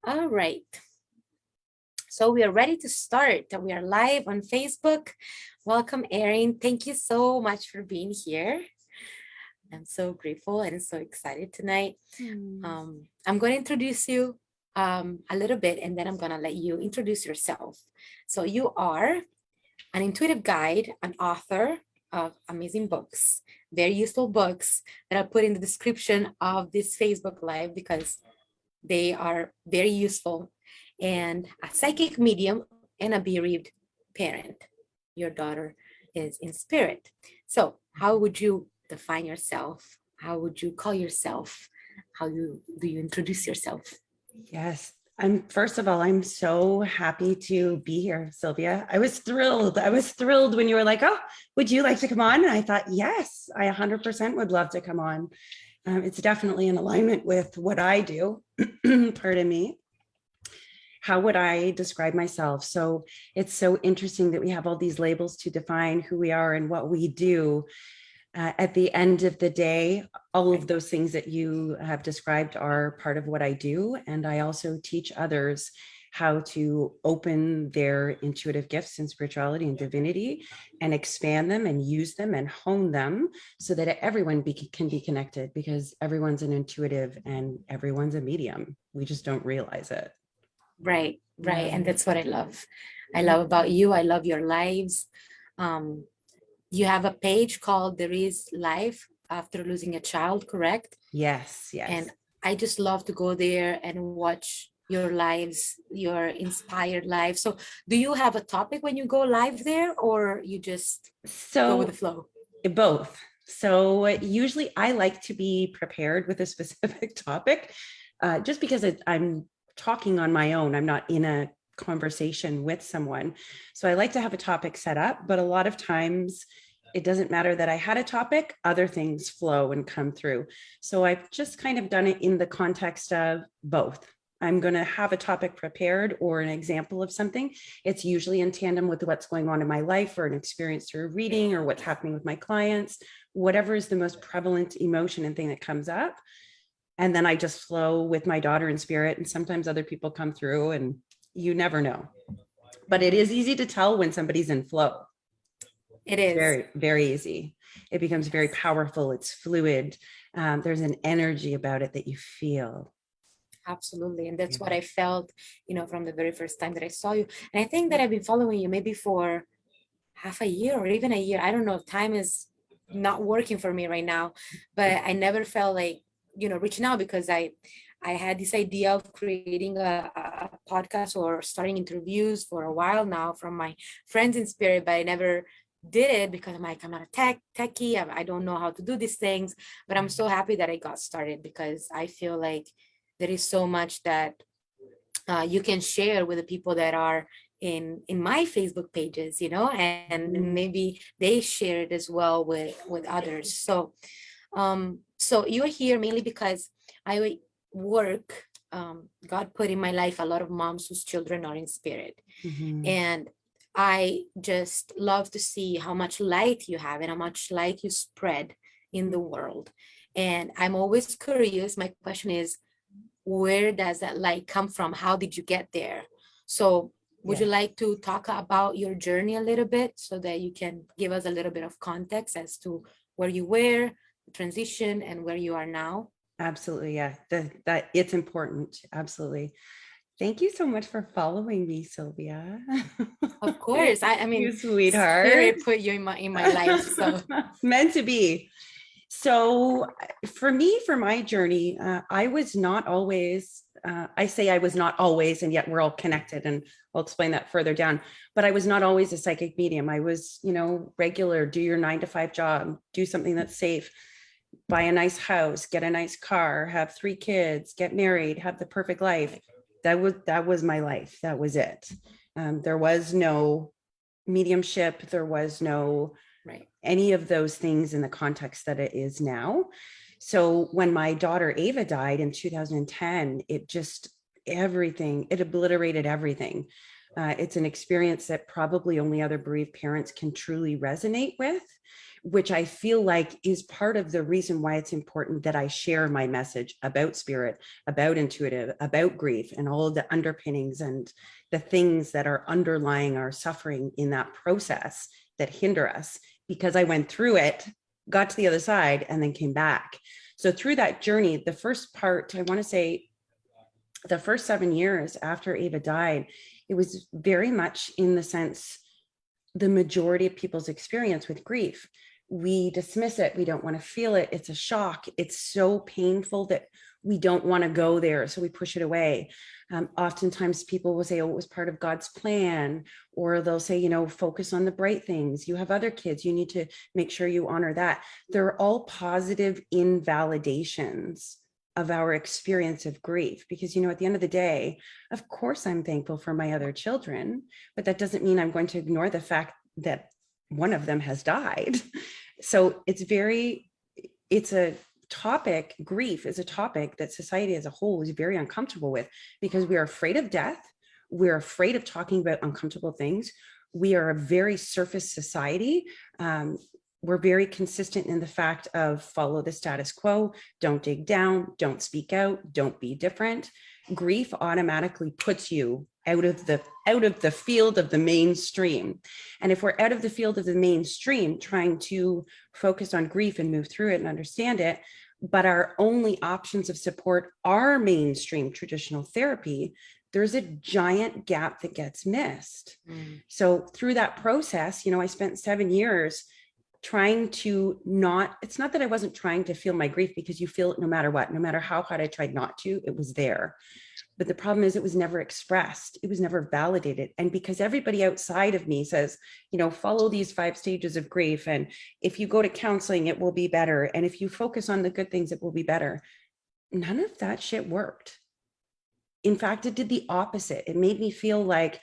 All right. So we are ready to start. We are live on Facebook. Welcome, Erin. Thank you so much for being here. I'm so grateful and so excited tonight. Hmm. I'm going to introduce you a little bit, and then I'm going to let you introduce yourself. So you are an intuitive guide, an author of amazing books, very useful books that I'll put in the description of this Facebook Live because they are very useful, and a psychic medium and a bereaved parent. Your daughter is in spirit. So, how would you define yourself? How would you call yourself? Do you introduce yourself? Yes. I'm first of all, I'm so happy to be here, Sylvia. I was thrilled. I was thrilled when you were like, "Oh, would you like to come on?" And I thought, "Yes, I 100% would love to come on." It's definitely in alignment with what I do. Pardon me. How would I describe myself? So it's so interesting that we have all these labels to define who we are and what we do. At the end of the day, all of Right. those things that you have described are part of what I do. And I also teach others how to open their intuitive gifts and spirituality and divinity and expand them and use them and hone them so that everyone can be connected, because everyone's an intuitive and everyone's a medium. We just don't realize it. Right, Yeah. right. And that's what I love. I love about you. I love your lives. Um, you have a page called There Is Life After Losing a Child, correct? Yes, And yes. I just love to go there and watch your lives, your inspired lives. So do you have a topic when you go live there, or you just go with the So flow? both. So usually I like to be prepared with a specific topic, just because I'm talking on my own. I'm not in a conversation with someone. So I like to have a topic set up, but a lot of times it doesn't matter that I had a topic, other things flow and come through. So I've just kind of done it in the context of both. I'm going to have a topic prepared or an example of something. It's usually in tandem with what's going on in my life or an experience through reading or what's happening with my clients, whatever is the most prevalent emotion and thing that comes up. And then I just flow with my daughter in spirit. And sometimes other people come through and you never know. But it Mhm. is easy to tell when somebody's in flow. It It's is. very, very easy. It becomes very Yes, powerful. It's fluid. There's an energy about it that you feel. absolutely. And that's what Yeah. I felt, from the very first time that I saw you. And I think that I've been following you maybe for half a year or even a year. I don't know. Time is not working for me right now, but I never felt like, reaching out because I had this idea of creating a podcast or starting interviews for a while now from my friends in spirit, but I never did it because I'm not a techie. I don't know how to do these things, but I'm so happy that I got started because I feel like there is so much that you can share with the people that are in my Facebook pages, and Mhm. maybe they share it as well with others. So you're here mainly because I work. God put in my life a lot of moms whose children are in spirit, Mhm. and I just love to see how much light you have and how much light you spread in the world. And I'm always curious. My question is, where does that light come from? How did you get there? So would you Yeah. like to talk about your journey a little bit so that you can give us a little bit of context as to where you were, the transition, and where you are now? Absolutely. Yeah. That it's important. Absolutely. Thank you so much for following me, Sylvia. Of course. I You mean, sweetheart. spirit put you in my life. So Meant to be. So, for me, for my journey, I was not always, I say I was not always, and yet we're all connected. And I'll explain that further down. But I was not always a psychic medium. I was, regular, do your 9 to 5 job, do something that's safe, buy a nice house, get a nice car, have 3 kids, get married, have the perfect life. That was my life. That was it. There was no mediumship. There was no right. any of those things in the context that it is now. So when my daughter Ava died in 2010, it just everything, it obliterated everything. It's an experience that probably only other bereaved parents can truly resonate with. which I feel like is part of the reason why it's important that I share my message about spirit, about intuitive, about grief, and all of the underpinnings and the things that are underlying our suffering in that process that hinder us, because I went through it, got to the other side, and then came back. So through that journey, the first part, I want to say the first 7 years after Ava died, it was very much in the sense, the majority of people's experience with grief. We dismiss it. We don't want to feel it. It's a shock. It's so painful that we don't want to go there. So we push it away. Oftentimes people will say, oh, it was part of God's plan, or they'll say, focus on the bright things. You have other kids. You need to make sure you honor that. They're all positive invalidations of our experience of grief, because at the end of the day, of course I'm thankful for my other children, but that doesn't mean I'm going to ignore the fact that one of them has died. So it's a topic, grief is a topic that society as a whole is very uncomfortable with, because we are afraid of death. We're afraid of talking about uncomfortable things. We are a very surface society. We're very consistent in the fact of follow the status quo, don't dig down, don't speak out, don't be different. Grief automatically puts you out of the field of the mainstream. And if we're out of the field of the mainstream, trying to focus on grief and move through it and understand it, but our only options of support are mainstream traditional therapy, there's a giant gap that gets missed. So through that process, I spent 7 years trying to it's not that I wasn't trying to feel my grief, because you feel it no matter what, no matter how hard I tried not to, it was there. But the problem is it was never expressed. It was never validated. And because everybody outside of me says, follow these 5 stages of grief. And if you go to counseling, it will be better. And if you focus on the good things, it will be better. None of that shit worked. In fact, it did the opposite. It made me feel like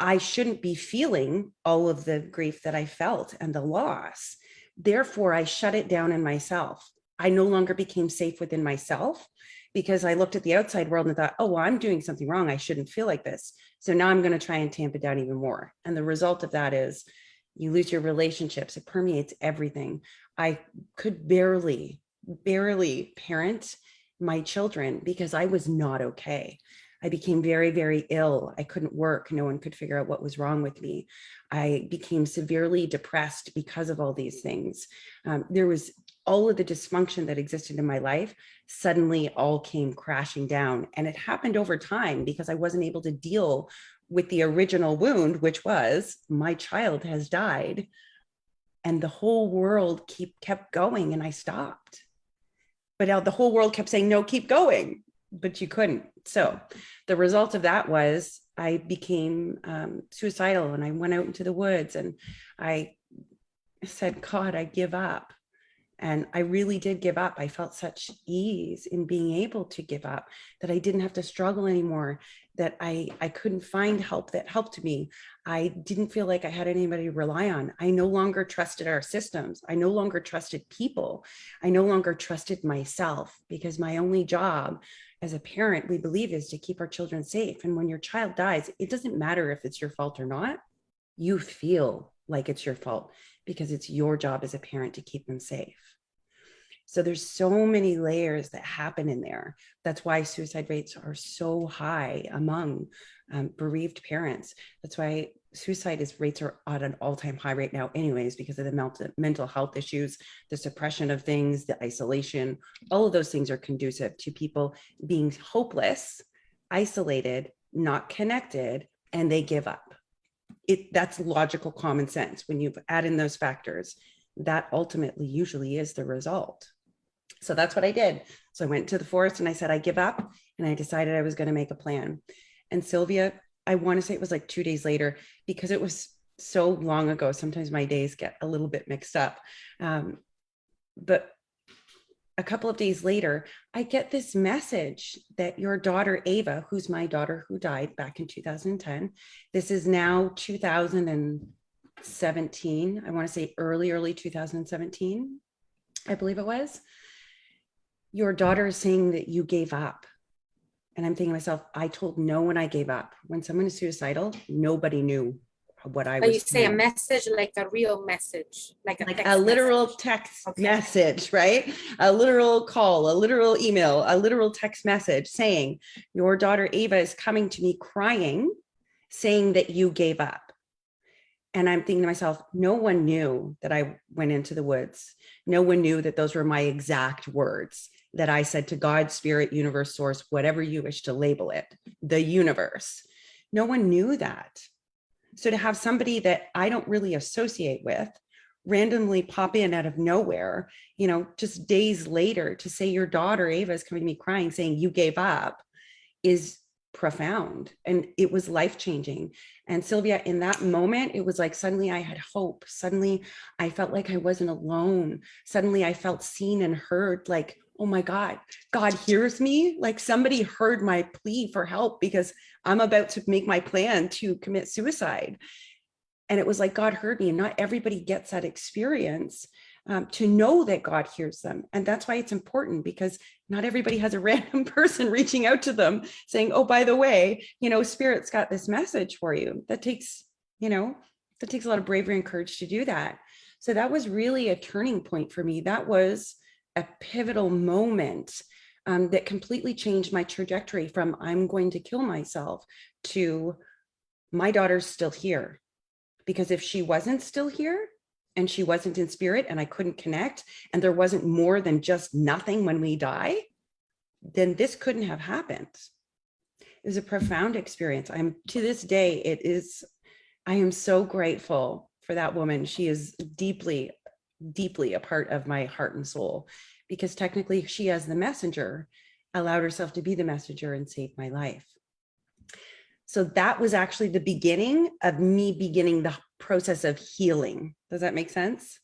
I shouldn't be feeling all of the grief that I felt and the loss. Therefore, I shut it down in myself. I no longer became safe within myself, because I looked at the outside world and thought, oh, well, I'm doing something wrong. I shouldn't feel like this. So now I'm going to try and tamp it down even more. And the result of that is you lose your relationships. It permeates everything. I could barely parent my children because I was not okay. I became very, very ill. I couldn't work. No one could figure out what was wrong with me. I became severely depressed because of all these things. There was all of the dysfunction that existed in my life suddenly all came crashing down. And it happened over time because I wasn't able to deal with the original wound, which was my child has died. And the whole world kept going, and I stopped. But now the whole world kept saying, no, keep going. But you couldn't. So the result of that was I became suicidal, and I went out into the woods and I said, God, I give up. And I really did give up. I felt such ease in being able to give up, that I didn't have to struggle anymore, that I couldn't find help that helped me. I didn't feel like I had anybody to rely on. I no longer trusted our systems. I no longer trusted people. I no longer trusted myself, because my only job as a parent, we believe, is to keep our children safe. And when your child dies, it doesn't matter if it's your fault or not. You feel like it's your fault, because it's your job as a parent to keep them safe. So there's so many layers that happen in there. That's why suicide rates are so high among bereaved parents. That's why suicide rates are at an all-time high right now anyways, because of the mental health issues, the suppression of things, the isolation. All of those things are conducive to people being hopeless, isolated, not connected, and they give up. That's logical common sense. When you add in those factors, that ultimately usually is the result. So that's what I did. So I went to the forest and I said, I give up. And I decided I was going to make a plan. And Sylvia, I want to say it was like 2 days later, because it was so long ago. Sometimes my days get a little bit mixed up. But a couple of days later, I get this message that your daughter, Ava, who's my daughter who died back in 2010, this is now 2017. I want to say early 2017, I believe it was. Your daughter is saying that you gave up. And I'm thinking to myself, I told no one I gave up. When someone is suicidal, nobody knew. what I But you was say a feeling. message, like a real message, like a Like a text literal message. text Okay. message, right? A literal call, a literal email, a literal text message saying, your daughter Ava is coming to me crying, saying that you gave up. And I'm thinking to myself, no one knew that I went into the woods. No one knew that those were my exact words that I said to God, spirit, universe, source, whatever you wish to label it, the universe. No one knew that. So to have somebody that I don't really associate with randomly pop in out of nowhere, just days later to say your daughter Ava is coming to me crying saying you gave up is profound, and it was life-changing. And Sylvia, in that moment, it was like suddenly I had hope. Suddenly I felt like I wasn't alone. Suddenly I felt seen and heard, like, oh my God hears me. Like somebody heard my plea for help because I'm about to make my plan to commit suicide. And it was like God heard me, and not everybody gets that experience, to know that God hears them. And that's why it's important, because not everybody has a random person reaching out to them saying, oh, by the way, spirit's got this message for you. That takes a lot of bravery and courage to do that. So that was really a turning point for me. That was a pivotal moment, that completely changed my trajectory from I'm going to kill myself to my daughter's still here. Because if she wasn't still here and she wasn't in spirit and I couldn't connect and there wasn't more than just nothing when we die, then this couldn't have happened. It was a profound experience. To this day, I am so grateful for that woman. She is deeply, deeply a part of my heart and soul, because technically she, as the messenger, allowed herself to be the messenger and saved my life. So that was actually the beginning of me beginning the process of healing. Does that make sense?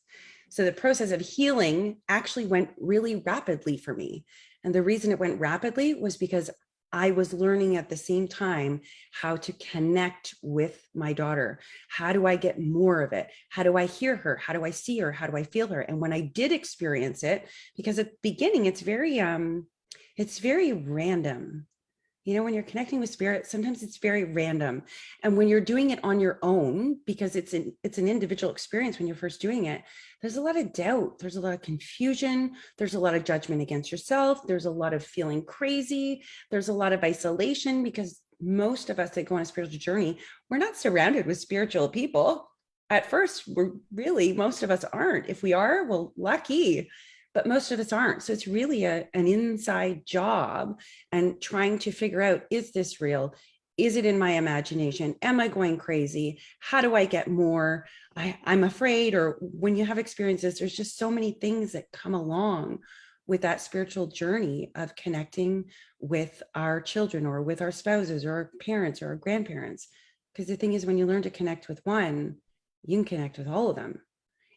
So the process of healing actually went really rapidly for me. And the reason it went rapidly was because I was learning at the same time how to connect with my daughter. How do I get more of it? How do I hear her? How do I see her? How do I feel her? And when I did experience it, because at the beginning, it's very random. When you're connecting with spirit, sometimes it's very random. And when you're doing it on your own, because it's an individual experience when you're first doing it, there's a lot of doubt. There's a lot of confusion. There's a lot of judgment against yourself. There's a lot of feeling crazy. There's a lot of isolation, because most of us that go on a spiritual journey, we're not surrounded with spiritual people. At first, most of us aren't. If we are, well, lucky. But most of us aren't. So it's really an inside job, and trying to figure out, is this real? Is it in my imagination? Am I going crazy? How do I get more? I'm afraid. Or when you have experiences, there's just so many things that come along with that spiritual journey of connecting with our children or with our spouses or our parents or our grandparents. Because the thing is, when you learn to connect with one, you can connect with all of them.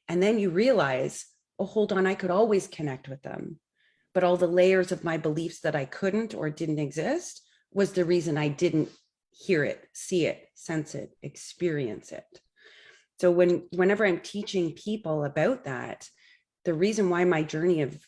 And then you realize, oh, hold on, I could always connect with them. But all the layers of my beliefs that I couldn't or didn't exist was the reason I didn't hear it, see it, sense it, experience it. So whenever I'm teaching people about that, the reason why my journey of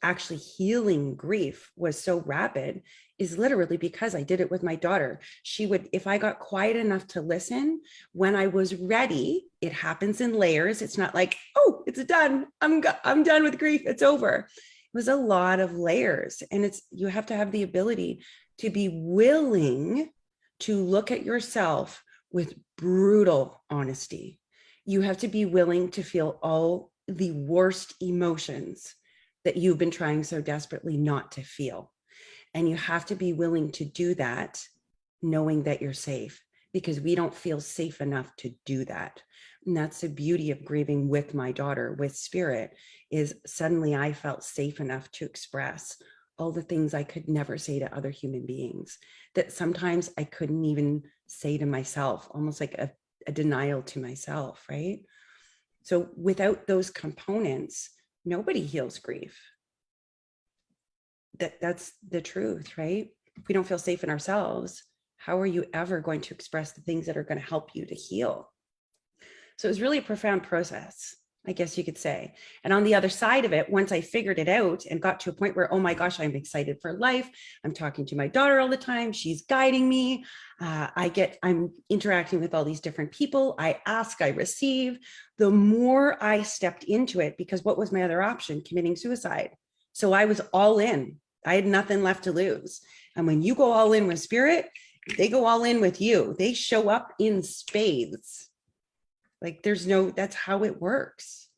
actually healing grief was so rapid is literally because I did it with my daughter. She would, if I got quiet enough to listen, when I was ready, it happens in layers. It's not like, oh, it's done. I'm done with grief. It's over. It was a lot of layers. And you have to have the ability to be willing to look at yourself with brutal honesty. You have to be willing to feel all the worst emotions that you've been trying so desperately not to feel. And you have to be willing to do that, knowing that you're safe, because we don't feel safe enough to do that. And that's the beauty of grieving with my daughter, with spirit, is suddenly I felt safe enough to express all the things I could never say to other human beings, that sometimes I couldn't even say to myself, almost like a denial to myself, right? So without those components, nobody heals grief. That's the truth, right? If we don't feel safe in ourselves, how are you ever going to express the things that are going to help you to heal? So it was really a profound process. I guess you could say. And on the other side of it, once I figured it out and got to a point where, oh my gosh, I'm excited for life. I'm talking to my daughter all the time. She's guiding me. I'm interacting with all these different people. I ask, I receive. The more I stepped into it, because what was my other option? Committing suicide. So I was all in. I had nothing left to lose. And when you go all in with spirit, they go all in with you. They show up in spades. Like that's how it works.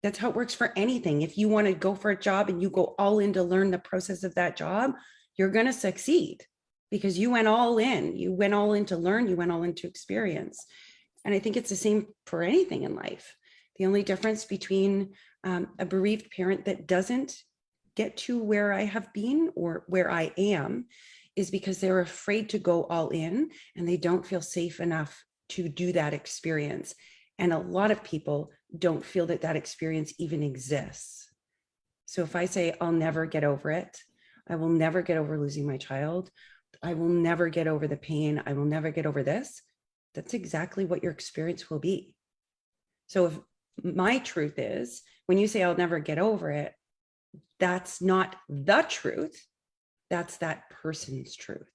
That's how it works for anything. If you want to go for a job and you go all in to learn the process of that job, you're going to succeed because you went all in. You went all in to learn, you went all into experience. And I think it's the same for anything in life. The only difference between a bereaved parent that doesn't get to where I have been or where I am is because they're afraid to go all in and they don't feel safe enough to do that experience. And a lot of people don't feel that that experience even exists. So if I say, I'll never get over it, I will never get over losing my child, I will never get over the pain, I will never get over this, that's exactly what your experience will be. So if my truth is, when you say I'll never get over it, that's not the truth, that's that person's truth.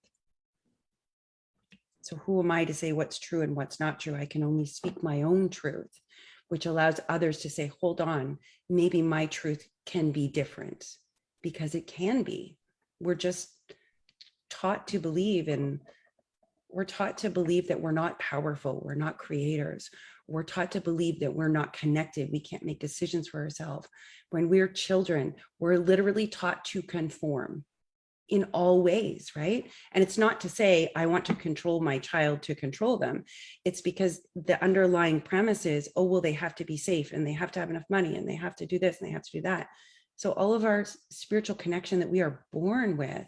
So who am I to say what's true and what's not true? I can only speak my own truth, which allows others to say, hold on, maybe my truth can be different, because it can be. We're just taught to believe that we're not powerful, we're not creators. We're taught to believe that we're not connected, we can't make decisions for ourselves. When we're children, we're literally taught to conform in all ways, right? And it's not to say I want to control my child to control them. It's because the underlying premise is, oh, well, they have to be safe and they have to have enough money and they have to do this and they have to do that. So all of our spiritual connection that we are born with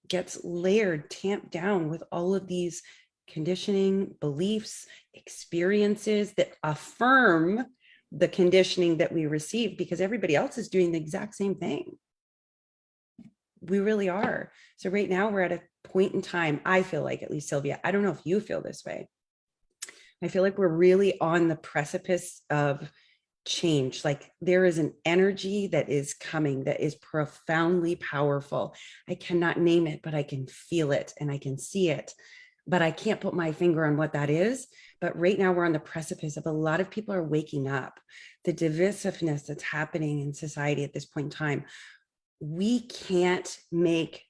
gets layered, tamped down with all of these conditioning, beliefs, experiences that affirm the conditioning that we receive, because everybody else is doing the exact same thing. We really are. So right now we're at a point in time, I feel like, at least Sylvia, I don't know if you feel this way. I feel like we're really on the precipice of change. Like there is an energy that is coming that is profoundly powerful. I cannot name it, but I can feel it and I can see it, but I can't put my finger on what that is. But right now we're on the precipice of a lot of people are waking up. The divisiveness that's happening in society at this point in time, we can't make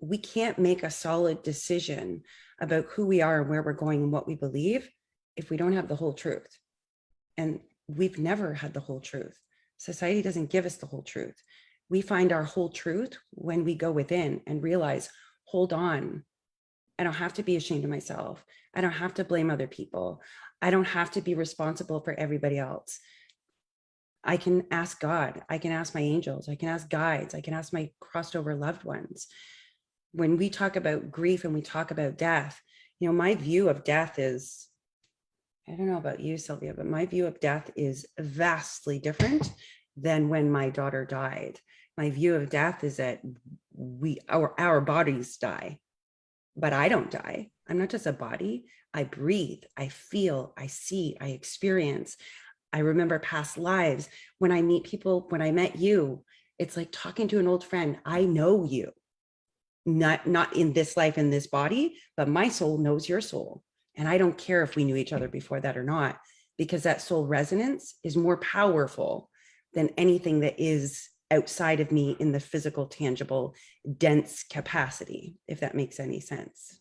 a solid decision about who we are and where we're going and what we believe if we don't have the whole truth. And we've never had the whole truth. Society doesn't give us the whole truth. We find our whole truth when we go within and realize, hold on, I don't have to be ashamed of myself. I don't have to blame other people. I don't have to be responsible for everybody else. I can ask God, I can ask my angels, I can ask guides, I can ask my crossed over loved ones. When we talk about grief and we talk about death, my view of death is, I don't know about you, Sylvia, but my view of death is vastly different than when my daughter died. My view of death is that our bodies die, but I don't die. I'm not just a body. I breathe, I feel, I see, I experience. I remember past lives. When I meet people, when I met you, it's like talking to an old friend. I know you, not in this life, in this body, but my soul knows your soul. And I don't care if we knew each other before that or not, because that soul resonance is more powerful than anything that is outside of me in the physical, tangible, dense capacity, if that makes any sense.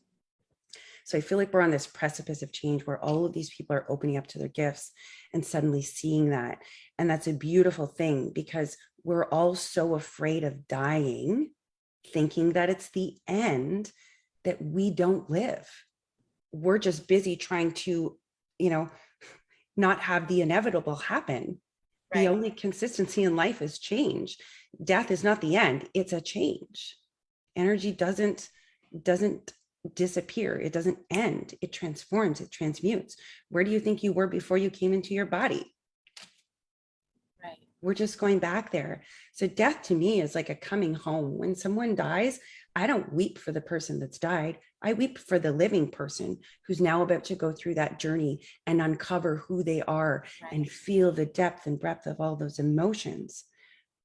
So I feel like we're on this precipice of change where all of these people are opening up to their gifts and suddenly seeing that. And that's a beautiful thing, because we're all so afraid of dying, thinking that it's the end, that we don't live. We're just busy trying to, not have the inevitable happen. Right. The only consistency in life is change. Death is not the end, it's a change. Energy doesn't disappear. It doesn't end. It transforms, it transmutes. Where do you think you were before you came into your body? Right. We're just going back there. So death to me is like a coming home. When someone dies, I don't weep for the person that's died. I weep for the living person who's now about to go through that journey and uncover who they are and feel the depth and breadth of all those emotions.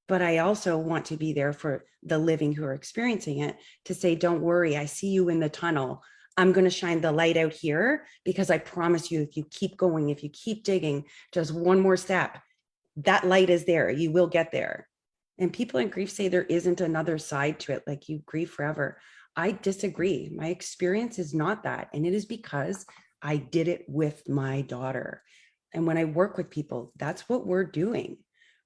But I also want to be there for the living who are experiencing it to say, don't worry, I see you in the tunnel. I'm going to shine the light out here, because I promise you, if you keep going, if you keep digging just one more step, that light is there. You will get there. And people in grief say there isn't another side to it, like you grieve forever. I disagree. My experience is not that. And it is because I did it with my daughter. And when I work with people, that's what we're doing.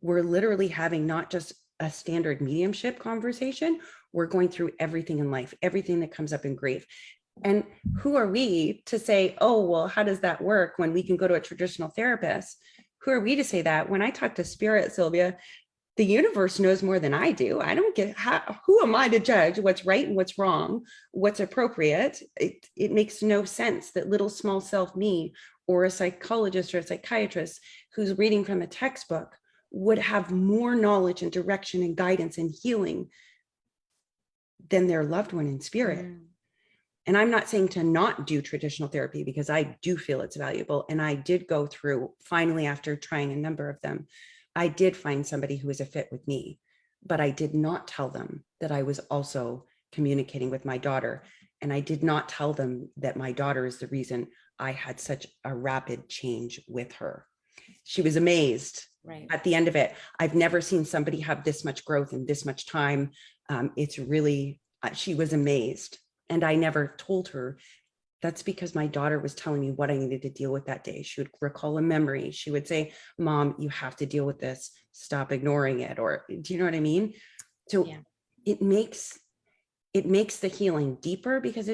We're literally having not just a standard mediumship conversation, we're going through everything in life, everything that comes up in grief. And who are we to say, oh, well, how does that work when we can go to a traditional therapist? Who are we to say that? When I talk to spirit, Sylvia, the universe knows more than I do. I don't get who am I to judge what's right and what's wrong, what's appropriate? It makes no sense that little small self me or a psychologist or a psychiatrist who's reading from a textbook would have more knowledge and direction and guidance and healing than their loved one in spirit. And I'm not saying to not do traditional therapy, because I do feel it's valuable. And I did go through, finally, after trying a number of them, I did find somebody who was a fit with me, but I did not tell them that I was also communicating with my daughter. And I did not tell them that my daughter is the reason I had such a rapid change with her. She was amazed. Right. At the end of it, I've never seen somebody have this much growth in this much time. It's really, she was amazed. And I never told her. That's because my daughter was telling me what I needed to deal with that day. She would recall a memory. She would say, Mom, you have to deal with this. Stop ignoring it. Or do you know what I mean? So it makes the healing deeper, because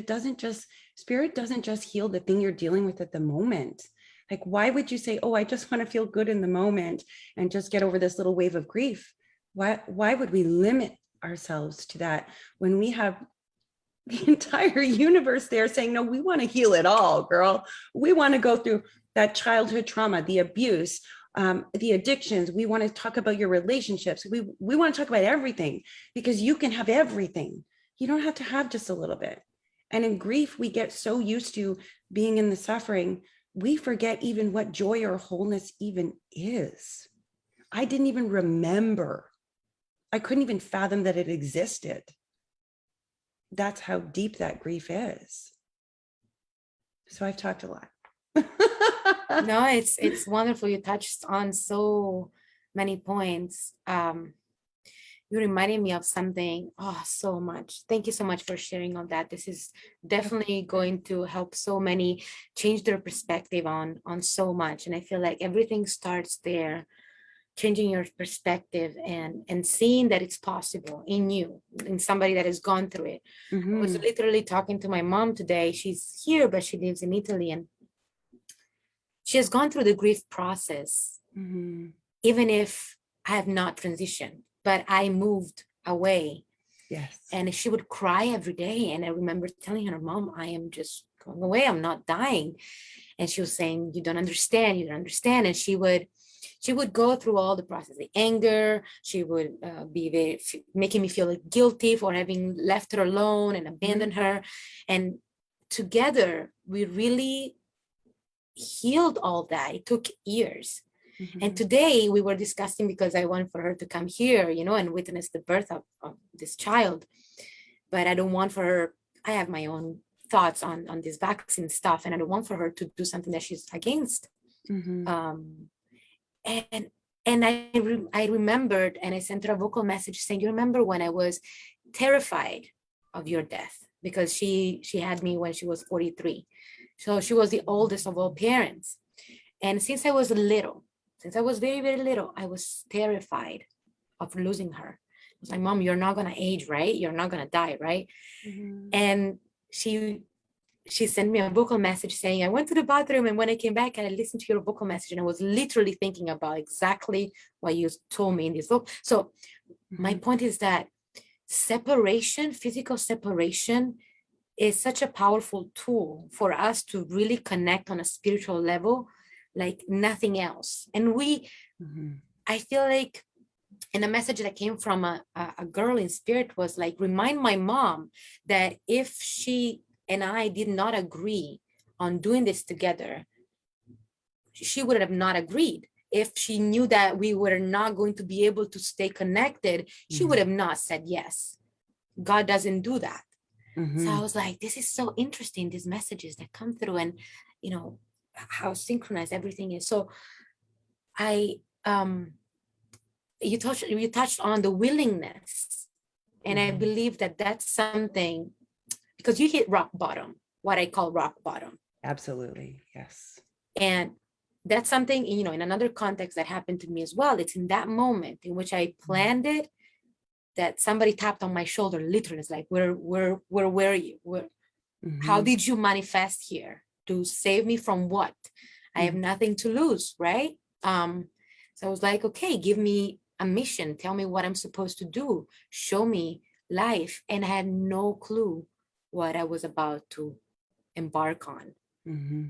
spirit doesn't just heal the thing you're dealing with at the moment. Like, why would you say, oh, I just want to feel good in the moment and just get over this little wave of grief? Why would we limit ourselves to that when we have the entire universe there saying, no, we want to heal it all, girl. We want to go through that childhood trauma, the abuse, the addictions. We want to talk about your relationships. We want to talk about everything, because you can have everything. You don't have to have just a little bit. And in grief, we get so used to being in the suffering, we forget even what joy or wholeness even is. I didn't even remember. I couldn't even fathom that it existed. That's how deep that grief is. So I've talked a lot. No, it's wonderful. You touched on so many points. You reminded me of something, so much. Thank you so much for sharing on that. This is definitely going to help so many change their perspective on so much. And I feel like everything starts there, changing your perspective and seeing that it's possible in you, in somebody that has gone through it. I was literally talking to my mom today. She's here, but she lives in Italy, and she has gone through the grief process, even if I have not transitioned, but I moved away. Yes. And she would cry every day. And I remember telling her, Mom, I am just going away. I'm not dying. And she was saying, you don't understand. You don't understand. And she would go through all the process, the anger. She would be making me feel guilty for having left her alone and abandoned her. And together, we really healed all that. It took years. And today we were discussing, because I want for her to come here, and witness the birth of this child. But I don't want for her, I have my own thoughts on this vaccine stuff, and I don't want for her to do something that she's against. And I remembered, and I sent her a vocal message saying, you remember when I was terrified of your death? Because she had me when she was 43. So she was the oldest of all parents. And since I was very, very little, I was terrified of losing her. I was like, Mom, you're not going to age, right? You're not going to die, right? And she sent me a vocal message saying, I went to the bathroom, and when I came back, and I listened to your vocal message, and I was literally thinking about exactly what you told me in this book. So my point is that separation, physical separation, is such a powerful tool for us to really connect on a spiritual level like nothing else. And I feel like And a message that came from a girl in spirit was like, remind my mom that if she and I did not agree on doing this together, she would have not agreed. If she knew that we were not going to be able to stay connected, she would have not said yes. God doesn't do that. So I was like, this is so interesting, these messages that come through, and how synchronized everything is. So I you touched on the willingness, and I believe that that's something, because you hit rock bottom, what I call rock bottom. Absolutely. Yes. And that's something, in another context that happened to me as well. It's in that moment in which I planned it, that somebody tapped on my shoulder, literally. It's like, where were you? How did you manifest here? To save me from what? I have nothing to lose, right? So I was like, okay, give me a mission. Tell me what I'm supposed to do. Show me life. And I had no clue what I was about to embark on.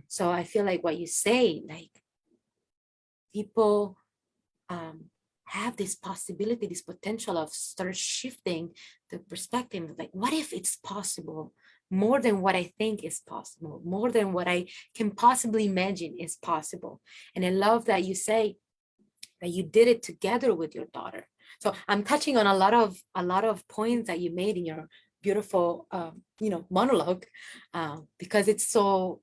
So I feel like what you say, like, people have this possibility, this potential of start shifting the perspective. Like, what if it's possible? More than what I think is possible, more than what I can possibly imagine is possible. And I love that you say that you did it together with your daughter. So I'm touching on a lot of points that you made in your beautiful, monologue, because it's so.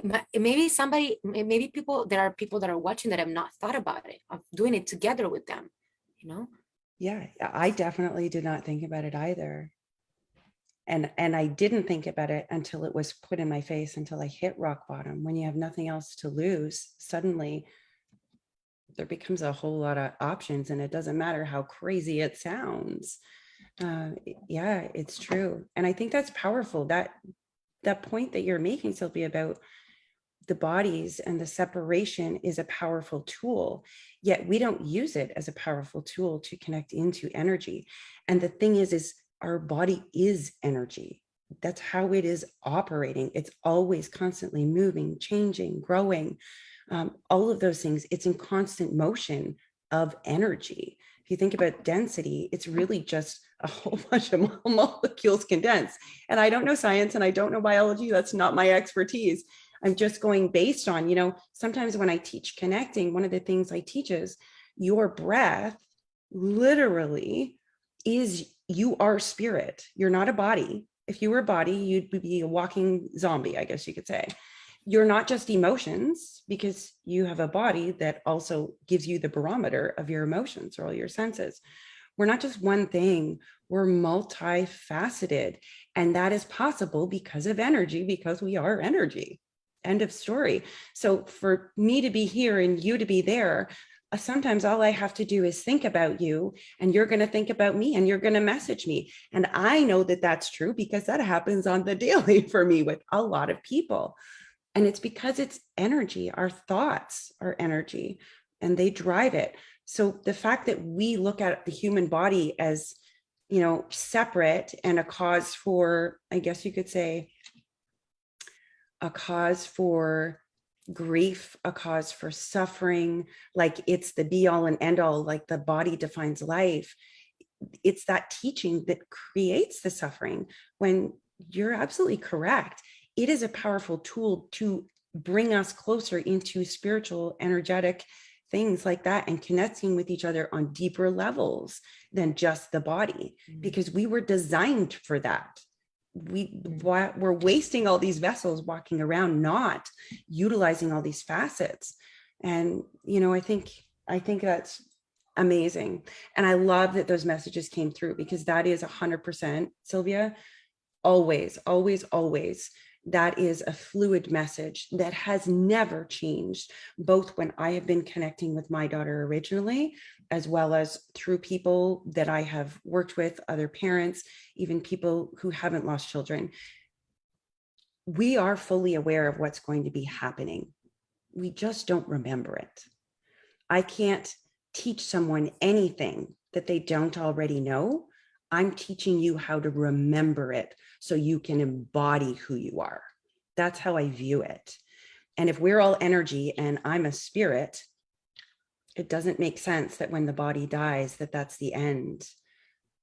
Maybe there are people that are watching that have not thought about it, of doing it together with them. Yeah, I definitely did not think about it either. And I didn't think about it until it was put in my face, until I hit rock bottom. When you have nothing else to lose, suddenly there becomes a whole lot of options, and it doesn't matter how crazy it sounds. Yeah, it's true. And I think that's powerful. That point that you're making, Sylvia, about the bodies and the separation is a powerful tool, yet we don't use it as a powerful tool to connect into energy. And the thing is our body is energy. That's how it is operating. It's always constantly moving, changing, growing, all of those things. It's in constant motion of energy. If you think about density, it's really just a whole bunch of molecules condensed. And I don't know science and I don't know biology. That's not my expertise. I'm just going based on, sometimes when I teach connecting, one of the things I teach is your breath literally is, you are spirit. You're not a body. If you were a body, you'd be a walking zombie, I guess you could say. You're not just emotions, because you have a body that also gives you the barometer of your emotions or all your senses. We're not just one thing, we're multifaceted. And that is possible because of energy, because we are energy. End of story. So for me to be here and you to be there, sometimes all I have to do is think about you, and you're going to think about me, and you're going to message me. And I know that that's true because that happens on the daily for me with a lot of people. And it's because it's energy. Our thoughts are energy and they drive it. So the fact that we look at the human body as, separate and a cause for, I guess you could say, a cause for grief, a cause for suffering, like it's the be all and end all, like the body defines life. It's that teaching that creates the suffering, when you're absolutely correct. It is a powerful tool to bring us closer into spiritual, energetic things like that, and connecting with each other on deeper levels than just the body, because we were designed for that. We're wasting all these vessels walking around, not utilizing all these facets. And, I think that's amazing. And I love that those messages came through, because that is 100%, Sylvia, always, always, always. That is a fluid message that has never changed, both when I have been connecting with my daughter originally, as well as through people that I have worked with, other parents, even people who haven't lost children. We are fully aware of what's going to be happening. We just don't remember it. I can't teach someone anything that they don't already know. I'm teaching you how to remember it so you can embody who you are. That's how I view it. And if we're all energy and I'm a spirit, It doesn't make sense that when the body dies, that that's the end.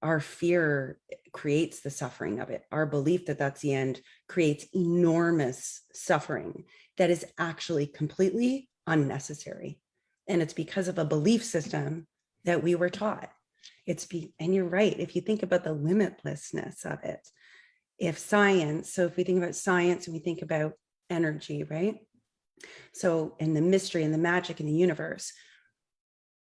Our fear creates the suffering of it. Our belief that that's the end creates enormous suffering that is actually completely unnecessary. And it's because of a belief system that we were taught. And you're right. If you think about the limitlessness of it, if we think about science and we think about energy, right? So, in the mystery and the magic in the universe,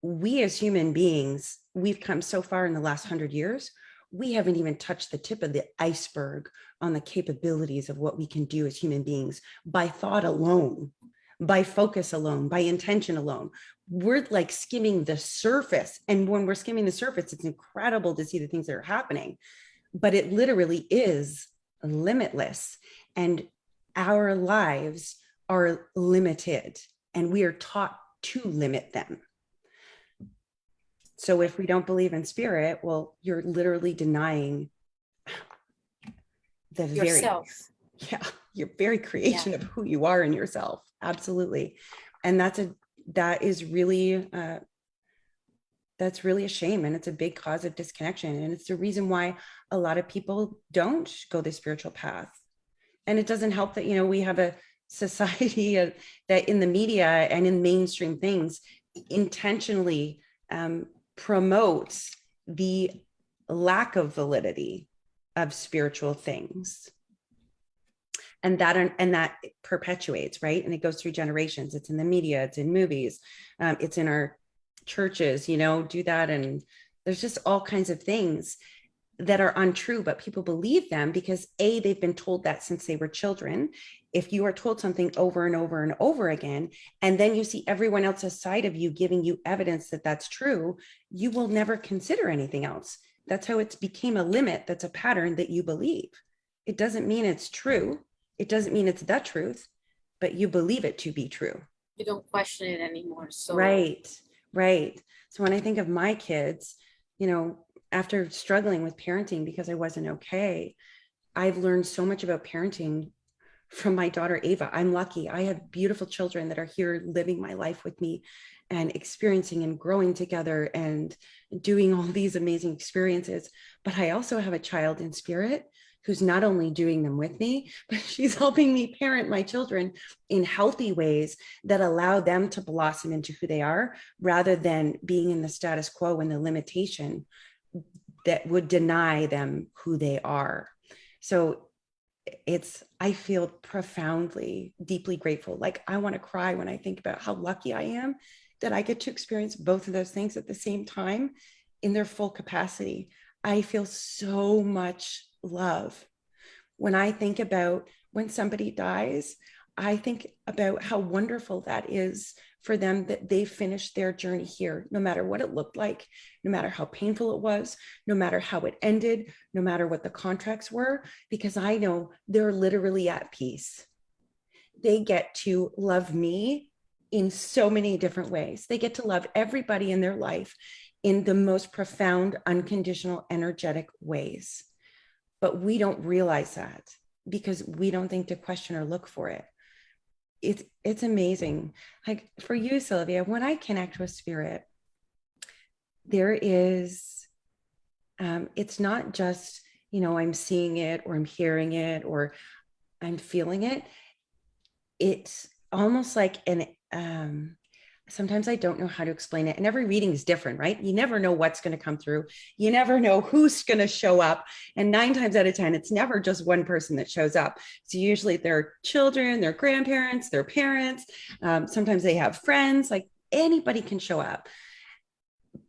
we as human beings, we've come so far in the last 100 years, we haven't even touched the tip of the iceberg on the capabilities of what we can do as human beings by thought alone, by focus alone, by intention alone. We're like skimming the surface. And when we're skimming the surface, it's incredible to see the things that are happening, but it literally is limitless. And our lives are limited, and we are taught to limit them. So if we don't believe in spirit, well, you're literally denying the yourself. your very creation of who you are in yourself. Absolutely. And that's really a shame. And it's a big cause of disconnection. And it's the reason why a lot of people don't go the spiritual path. And it doesn't help that, we have a society that in the media and in mainstream things intentionally promotes the lack of validity of spiritual things. And that perpetuates, right? And it goes through generations. It's in the media, it's in movies, it's in our churches, do that. And there's just all kinds of things that are untrue, but people believe them because they've been told that since they were children. If you are told something over and over and over again, and then you see everyone else's side of you giving you evidence that that's true, you will never consider anything else. That's how it became a limit. That's a pattern that you believe. It doesn't mean it's true. It doesn't mean it's the truth, but you believe it to be true. You don't question it anymore. So right. So when I think of my kids, after struggling with parenting because I wasn't okay, I've learned so much about parenting from my daughter, Ava. I'm lucky. I have beautiful children that are here living my life with me and experiencing and growing together and doing all these amazing experiences. But I also have a child in spirit who's not only doing them with me, but she's helping me parent my children in healthy ways that allow them to blossom into who they are, rather than being in the status quo and the limitation that would deny them who they are. So I feel profoundly, deeply grateful. Like I want to cry when I think about how lucky I am that I get to experience both of those things at the same time in their full capacity. I feel so much love. When I think about when somebody dies, I think about how wonderful that is for them, that they finished their journey here, no matter what it looked like, no matter how painful it was, no matter how it ended, no matter what the contracts were, because I know they're literally at peace. They get to love me in so many different ways. They get to love everybody in their life in the most profound, unconditional, energetic ways. But we don't realize that because we don't think to question or look for it. It's amazing. Like for you, Sylvia, when I connect with spirit, there is, it's not just, I'm seeing it or I'm hearing it or I'm feeling it. It's almost like sometimes I don't know how to explain it. And every reading is different, right? You never know what's going to come through. You never know who's going to show up. And 9 times out of 10, it's never just one person that shows up. So usually their children, their grandparents, their parents. Sometimes they have friends, like anybody can show up.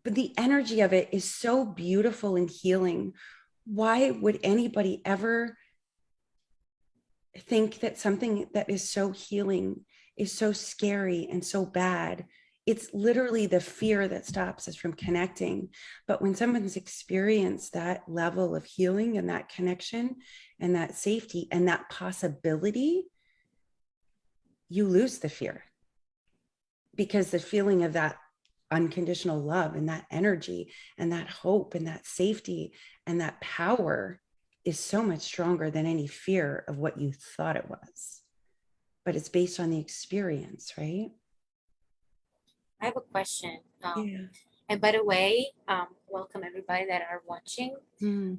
But the energy of it is so beautiful and healing. Why would anybody ever think that something that is so healing is so scary and so bad? It's literally the fear that stops us from connecting. But when someone's experienced that level of healing and that connection and that safety and that possibility, you lose the fear, because the feeling of that unconditional love and that energy and that hope and that safety and that power is so much stronger than any fear of what you thought it was. But it's based on the experience, right? I have a question. Yeah. And by the way, welcome everybody that are watching. Mm.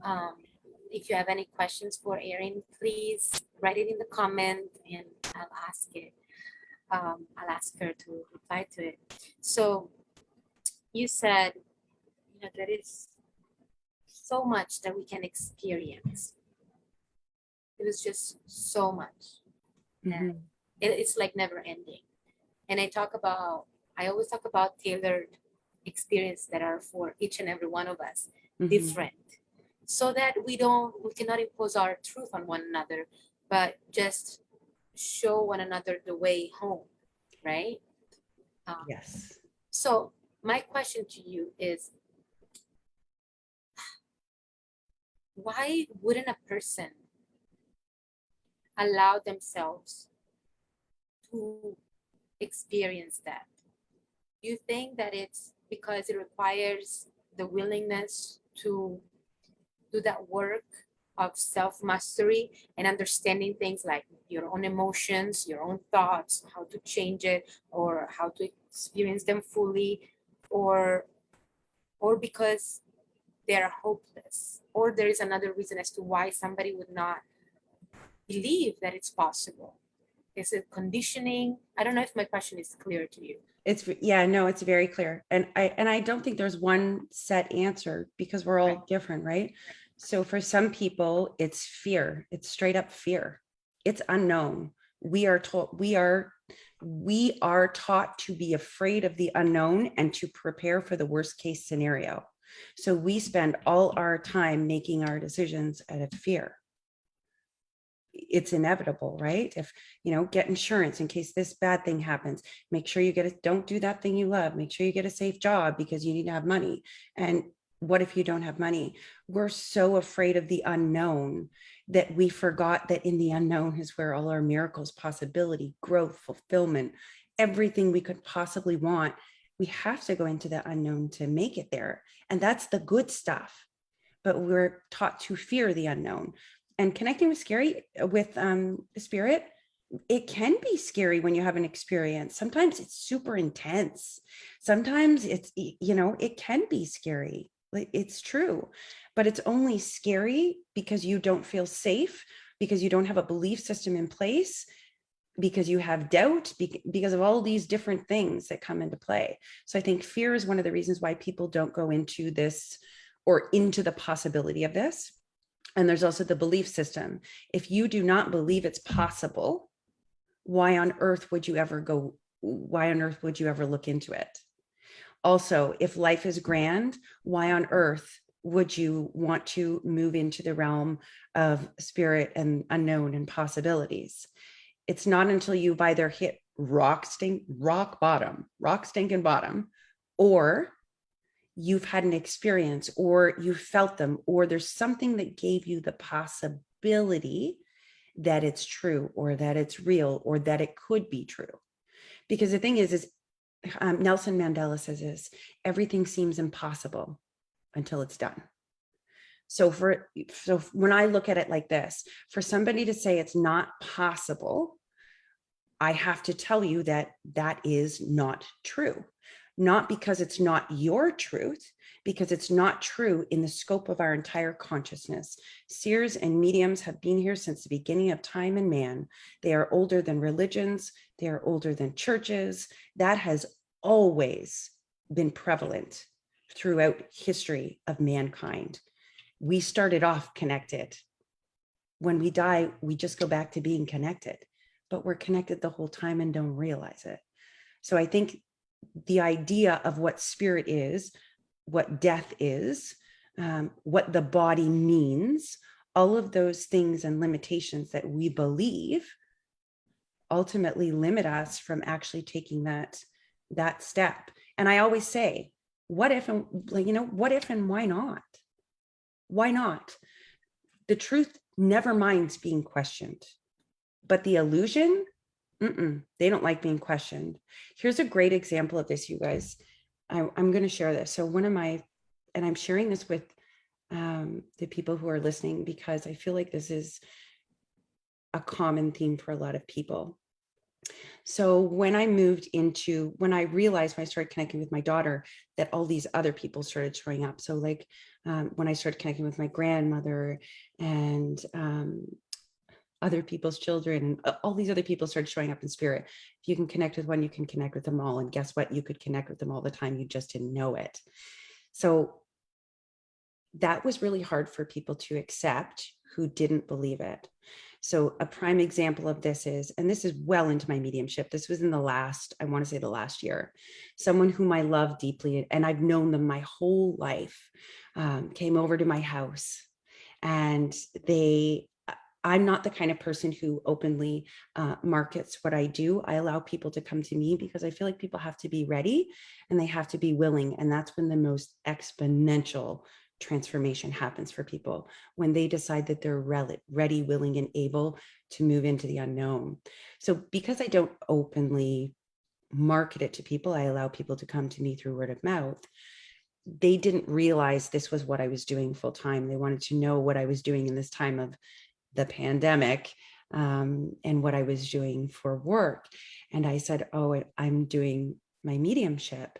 If you have any questions for Erin, please write it in the comment and I'll ask it. I'll ask her to reply to it. So you said, there is so much that we can experience. It was just so much. And Mhm. it's like never ending. And I always talk about tailored experience that are for each and every one of us, Mhm. different. So that we cannot impose our truth on one another, but just show one another the way home, right? Um, Yes. so my question to you is, why wouldn't a person allow themselves to experience that? Do you think that it's because it requires the willingness to do that work of self-mastery and understanding things like your own emotions, your own thoughts, how to change it or how to experience them fully, or because they're hopeless, or there is another reason as to why somebody would not believe that it's possible? Is it conditioning? I don't know if my question is clear to you. Yeah, no, it's very clear. And I don't think there's one set answer because we're Right. all different, right? So for some people, it's fear. It's straight up fear. It's unknown. We are taught to be afraid of the unknown and to prepare for the worst case scenario. So we spend all our time making our decisions out of fear. It's inevitable, right? If get insurance in case this bad thing happens, make sure you don't do that thing you love, make sure you get a safe job because you need to have money. And what if you don't have money? We're so afraid of the unknown that we forgot that in the unknown is where all our miracles, possibility, growth, fulfillment, everything we could possibly want. We have to go into the unknown to make it there, and that's the good stuff. But we're taught to fear the unknown. And connecting with spirit, it can be scary when you have an experience. Sometimes it's super intense. Sometimes it can be scary. It's true, but it's only scary because you don't feel safe, because you don't have a belief system in place, because you have doubt, because of all these different things that come into play. So I think fear is one of the reasons why people don't go into this or into the possibility of this. And there's also the belief system. If you do not believe it's possible, why on earth would you ever go? Why on earth would you ever look into it? Also, if life is grand, why on earth would you want to move into the realm of spirit and unknown and possibilities? It's not until you've either hit rock stinking bottom, or you've had an experience, or you felt them, or there's something that gave you the possibility that it's true, or that it's real, or that it could be true. Because the thing is Nelson Mandela says this: everything seems impossible until it's done. So when I look at it like this, for somebody to say it's not possible, I have to tell you that that is not true. Not because it's not your truth, because it's not true in the scope of our entire consciousness. Seers and mediums have been here since the beginning of time and man. They are older than religions. They are older than churches. That has always been prevalent throughout history of mankind. We started off connected. When we die, we just go back to being connected, but we're connected the whole time and don't realize it. So I think the idea of what spirit is, what death is, what the body means, all of those things and limitations that we believe ultimately limit us from actually taking that step. And I always say, what if and why not? Why not? The truth never minds being questioned, but the illusion, they don't like being questioned. Here's a great example of this, you guys. I'm going to share this. So and I'm sharing this with the people who are listening, because I feel like this is a common theme for a lot of people. So when I realized when I started connecting with my daughter, that all these other people started showing up. So like when I started connecting with my grandmother and other people's children, and all these other people started showing up in spirit. If you can connect with one, you can connect with them all. And guess what? You could connect with them all the time. You just didn't know it. So that was really hard for people to accept who didn't believe it. So a prime example of this is, and this is well into my mediumship, this was in the last, I want to say the last year, someone whom I love deeply, and I've known them my whole life, came over to my house. And I'm not the kind of person who openly markets what I do. I allow people to come to me because I feel like people have to be ready and they have to be willing. And that's when the most exponential transformation happens for people, when they decide that they're ready, willing, and able to move into the unknown. So because I don't openly market it to people, I allow people to come to me through word of mouth. They didn't realize this was what I was doing full time. They wanted to know what I was doing in this time of the pandemic, and what I was doing for work. And I said, oh, I'm doing my mediumship.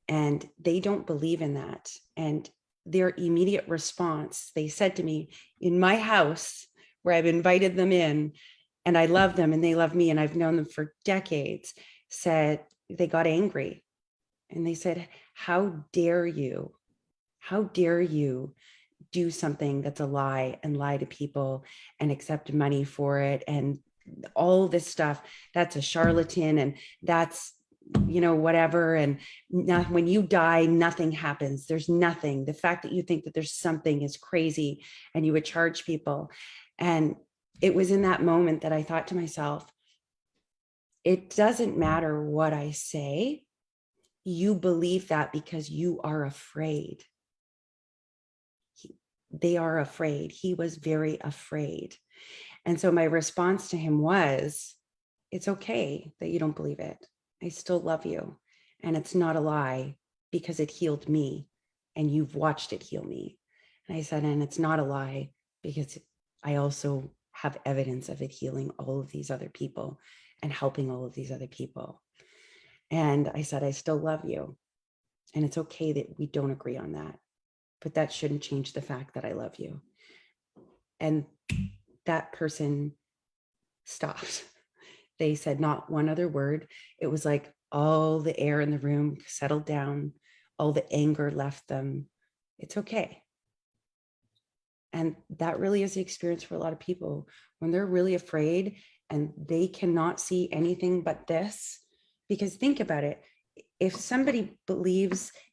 And they don't believe in that. And their immediate response, they said to me, in my house where I've invited them in and I love them and they love me and I've known them for decades, said they got angry. And they said, how dare you? How dare you do something that's a lie and lie to people and accept money for it and all this stuff? That's a charlatan, and that's, whatever. And when you die, nothing happens. There's nothing. The fact that you think that there's something is crazy, and you would charge people. And it was in that moment that I thought to myself, it doesn't matter what I say. You believe that because you are afraid. They are afraid. He was very afraid. And so my response to him was, it's okay that you don't believe it. I still love you. And it's not a lie because it healed me and you've watched it heal me. And I said, and it's not a lie because I also have evidence of it healing all of these other people and helping all of these other people. And I said, I still love you. And it's okay that we don't agree on that, but that shouldn't change the fact that I love you. And that person stopped. They said not one other word. It was like all the air in the room settled down, all the anger left them. It's okay. And that really is the experience for a lot of people when they're really afraid and they cannot see anything but this. Because think about it. If somebody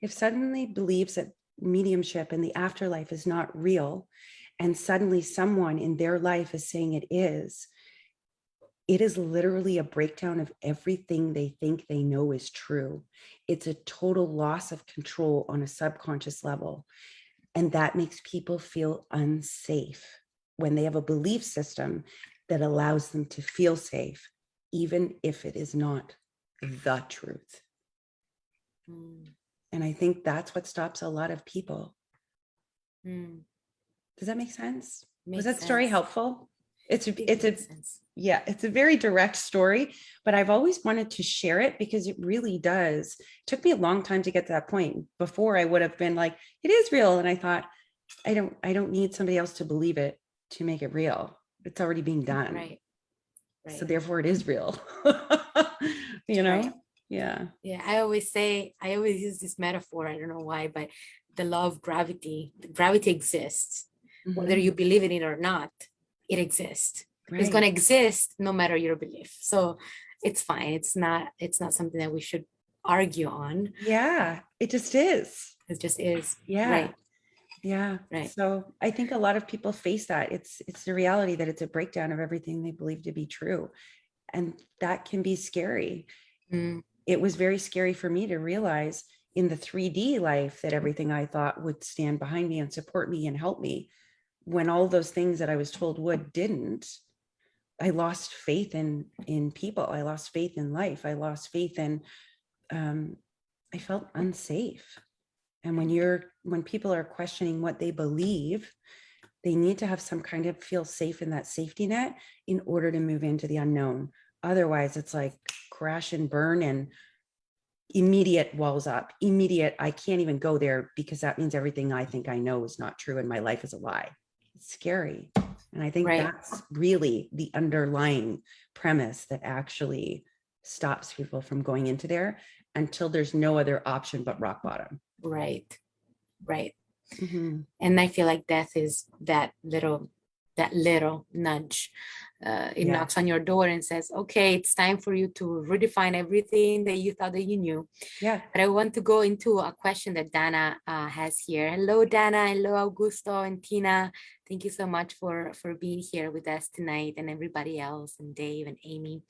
suddenly believes that mediumship and the afterlife is not real, and suddenly someone in their life is saying it is literally a breakdown of everything they think they know is true. It's a total loss of control on a subconscious level. And that makes people feel unsafe when they have a belief system that allows them to feel safe, even if it is not the truth. And I think that's what stops a lot of people. Does that make sense? Was that story helpful? It's a very direct story, but I've always wanted to share it because it really does. It took me a long time to get to that point. Before I would have been like, it is real. And I thought, I don't need somebody else to believe it to make it real. It's already being done. Right. So therefore it is real. Right. Yeah. Yeah. I always use this metaphor. I don't know why, but the law of gravity exists. Whether you believe in it or not, it exists. Right. It's going to exist no matter your belief. So it's fine. It's not something that we should argue on. Yeah, it just is. It just is. Yeah. Right. Yeah. Right. So I think a lot of people face that. It's the reality that it's a breakdown of everything they believe to be true. And that can be scary. It was very scary for me to realize in the 3D life that everything I thought would stand behind me and support me and help me, when all those things that I was told would didn't. I lost faith in people. I lost faith in life. I lost faith in, I felt unsafe. And when people are questioning what they believe, they need to have some kind of feel safe in that safety net in order to move into the unknown, Otherwise, it's like crash and burn and immediate walls up, immediate. I can't even go there because that means everything I think I know is not true and my life is a lie. It's scary. And I think Right. that's really the underlying premise that actually stops people from going into there until there's no other option but rock bottom. Right. Right. Mm-hmm. And I feel like death is that little nudge. It Yeah. knocks on your door and says, okay, it's time for you to redefine everything that you thought that you knew. Yeah. But I want to go into a question that Dana has here. Hello, Dana. Hello, Augusto and Tina. Thank you so much for being here with us tonight, and everybody else, and Dave and Amy.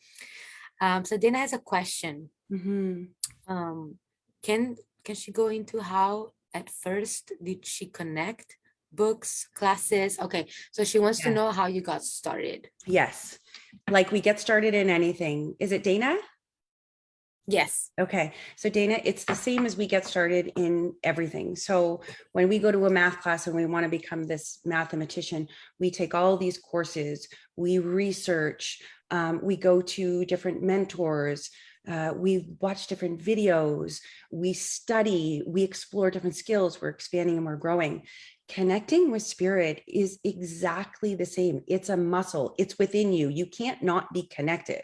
So Dana has a question. Mm-hmm. Um, can can she go into how at first did she connect books, classes? Okay, so she wants to Yes. know how you got started. Yes. Like we get started in anything. Is it Dana? Yes. Okay. So Dana, it's the same as we get started in everything. So when we go to a math class and we want to become this mathematician, we take all these courses, we research, we go to different mentors, we watch different videos, we study, we explore different skills, we're expanding and we're growing. Connecting with spirit is exactly the same. It's a muscle, it's within you. You can't not be connected.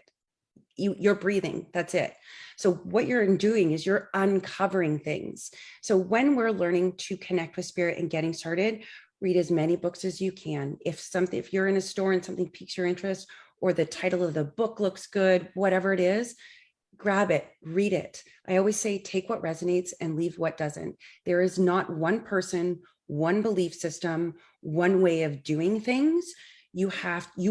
You're breathing. That's it. So what you're doing is you're uncovering things. So when we're learning to connect with spirit and getting started, read as many books as you can. If you're in a store and something piques your interest, or the title of the book looks good, whatever it is, grab it, read it. I always say, take what resonates and leave what doesn't. There is not one person, one belief system, one way of doing things. You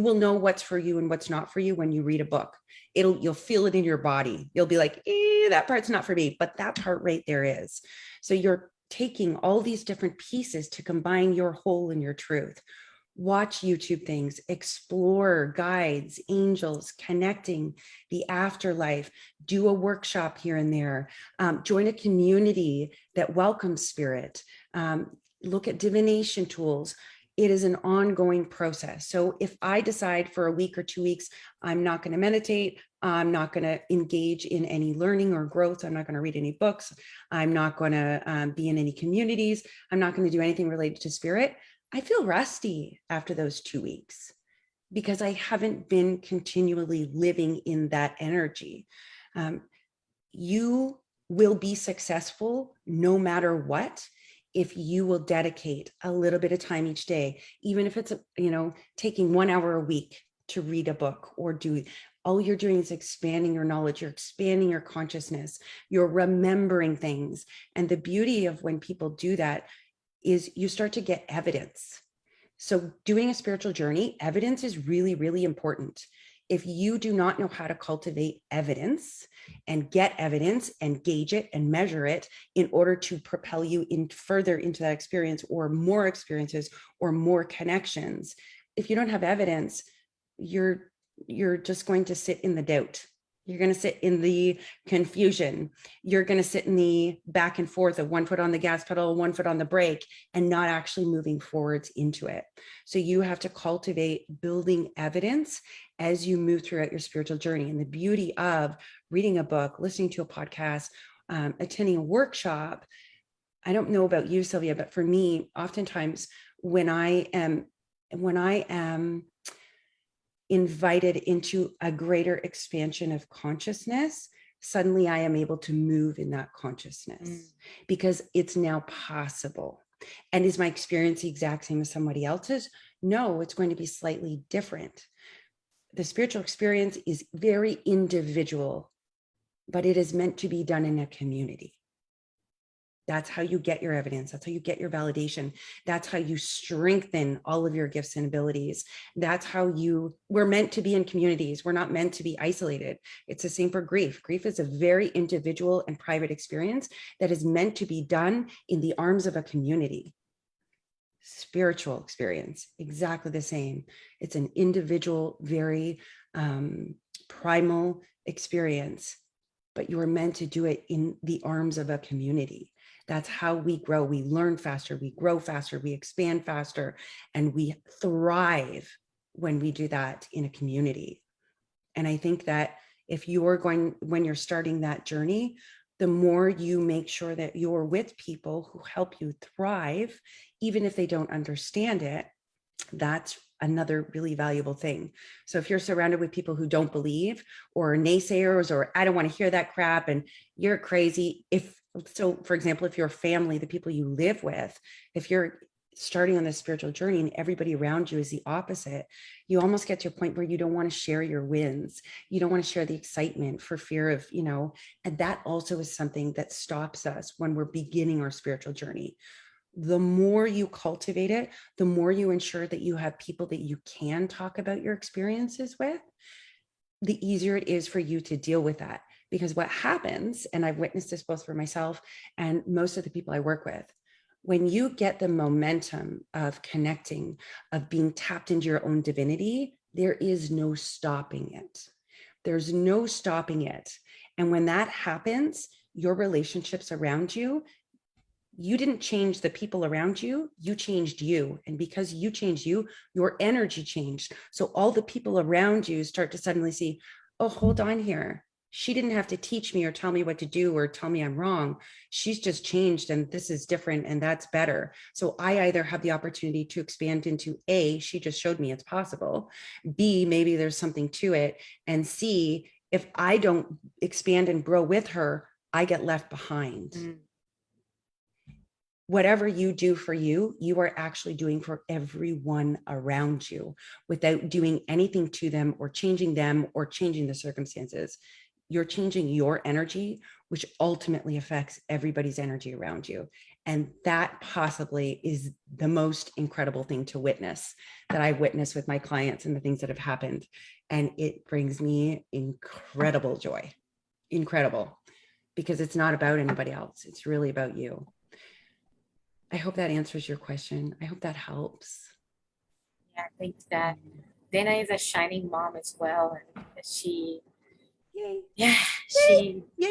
will know what's for you and what's not for you when you read a book. You'll feel it in your body. You'll be like, that part's not for me, but that part right there is. So you're taking all these different pieces to combine your whole and your truth. Watch YouTube things, explore guides, angels, connecting, the afterlife, do a workshop here and there, join a community that welcomes spirit, look at divination tools. It is an ongoing process. So if I decide for a week or 2 weeks, I'm not going to meditate, I'm not going to engage in any learning or growth, I'm not going to read any books, I'm not going to be in any communities, I'm not going to do anything related to spirit, I feel rusty after those 2 weeks because I haven't been continually living in that energy. You will be successful no matter what if you will dedicate a little bit of time each day, even if it's taking 1 hour a week to read a book or do. All you're doing is expanding your knowledge, you're expanding your consciousness, you're remembering things. And the beauty of when people do that is you start to get evidence. So doing a spiritual journey, evidence is really, really important. If you do not know how to cultivate evidence and get evidence and gauge it and measure it in order to propel you in further into that experience or more experiences or more connections, if you don't have evidence, you're just going to sit in the doubt. You're going to sit in the confusion. You're going to sit in the back and forth of 1 foot on the gas pedal, 1 foot on the brake, and not actually moving forwards into it. So you have to cultivate building evidence as you move throughout your spiritual journey. And the beauty of reading a book, listening to a podcast, attending a workshop. I don't know about you, Sylvia, but for me, oftentimes when I am invited into a greater expansion of consciousness, suddenly I am able to move in that consciousness because it's now possible. And is my experience the exact same as somebody else's? No, it's going to be slightly different. The spiritual experience is very individual, but it is meant to be done in a community. That's how you get your evidence. That's how you get your validation. That's how you strengthen all of your gifts and abilities. That's how we're meant to be in communities. We're not meant to be isolated. It's the same for grief. Grief is a very individual and private experience that is meant to be done in the arms of a community. Spiritual experience, exactly the same. It's an individual, very primal experience, but you are meant to do it in the arms of a community. That's how we grow. We learn faster, we grow faster, we expand faster, and we thrive when we do that in a community. And I think that if you're going, when you're starting that journey, the more you make sure that you're with people who help you thrive, even if they don't understand it, that's another really valuable thing. So if you're surrounded with people who don't believe, or naysayers, or I don't want to hear that crap and you're crazy. So for example, if your family, the people you live with, if you're starting on this spiritual journey and everybody around you is the opposite, you almost get to a point where you don't want to share your wins. You don't want to share the excitement for fear of, and that also is something that stops us when we're beginning our spiritual journey. The more you cultivate it, the more you ensure that you have people that you can talk about your experiences with, the easier it is for you to deal with that. Because what happens, and I've witnessed this both for myself and most of the people I work with, when you get the momentum of connecting, of being tapped into your own divinity, there is no stopping it. There's no stopping it. And when that happens, your relationships around you, you didn't change the people around you, you changed you. And because you changed you, your energy changed. So all the people around you start to suddenly see, oh, hold on here. She didn't have to teach me or tell me what to do or tell me I'm wrong. She's just changed and this is different and that's better. So I either have the opportunity to expand into A, she just showed me it's possible. B, maybe there's something to it. And C, if I don't expand and grow with her, I get left behind. Mm. Whatever you do for you, you are actually doing for everyone around you without doing anything to them or changing the circumstances. You're changing your energy, which ultimately affects everybody's energy around you. And that possibly is the most incredible thing to witness that I've witnessed with my clients and the things that have happened. And it brings me incredible joy, incredible, because it's not about anybody else. It's really about you. I hope that answers your question. I hope that helps. Yeah, I think that Dana is a shining mom as well. And she, Yay,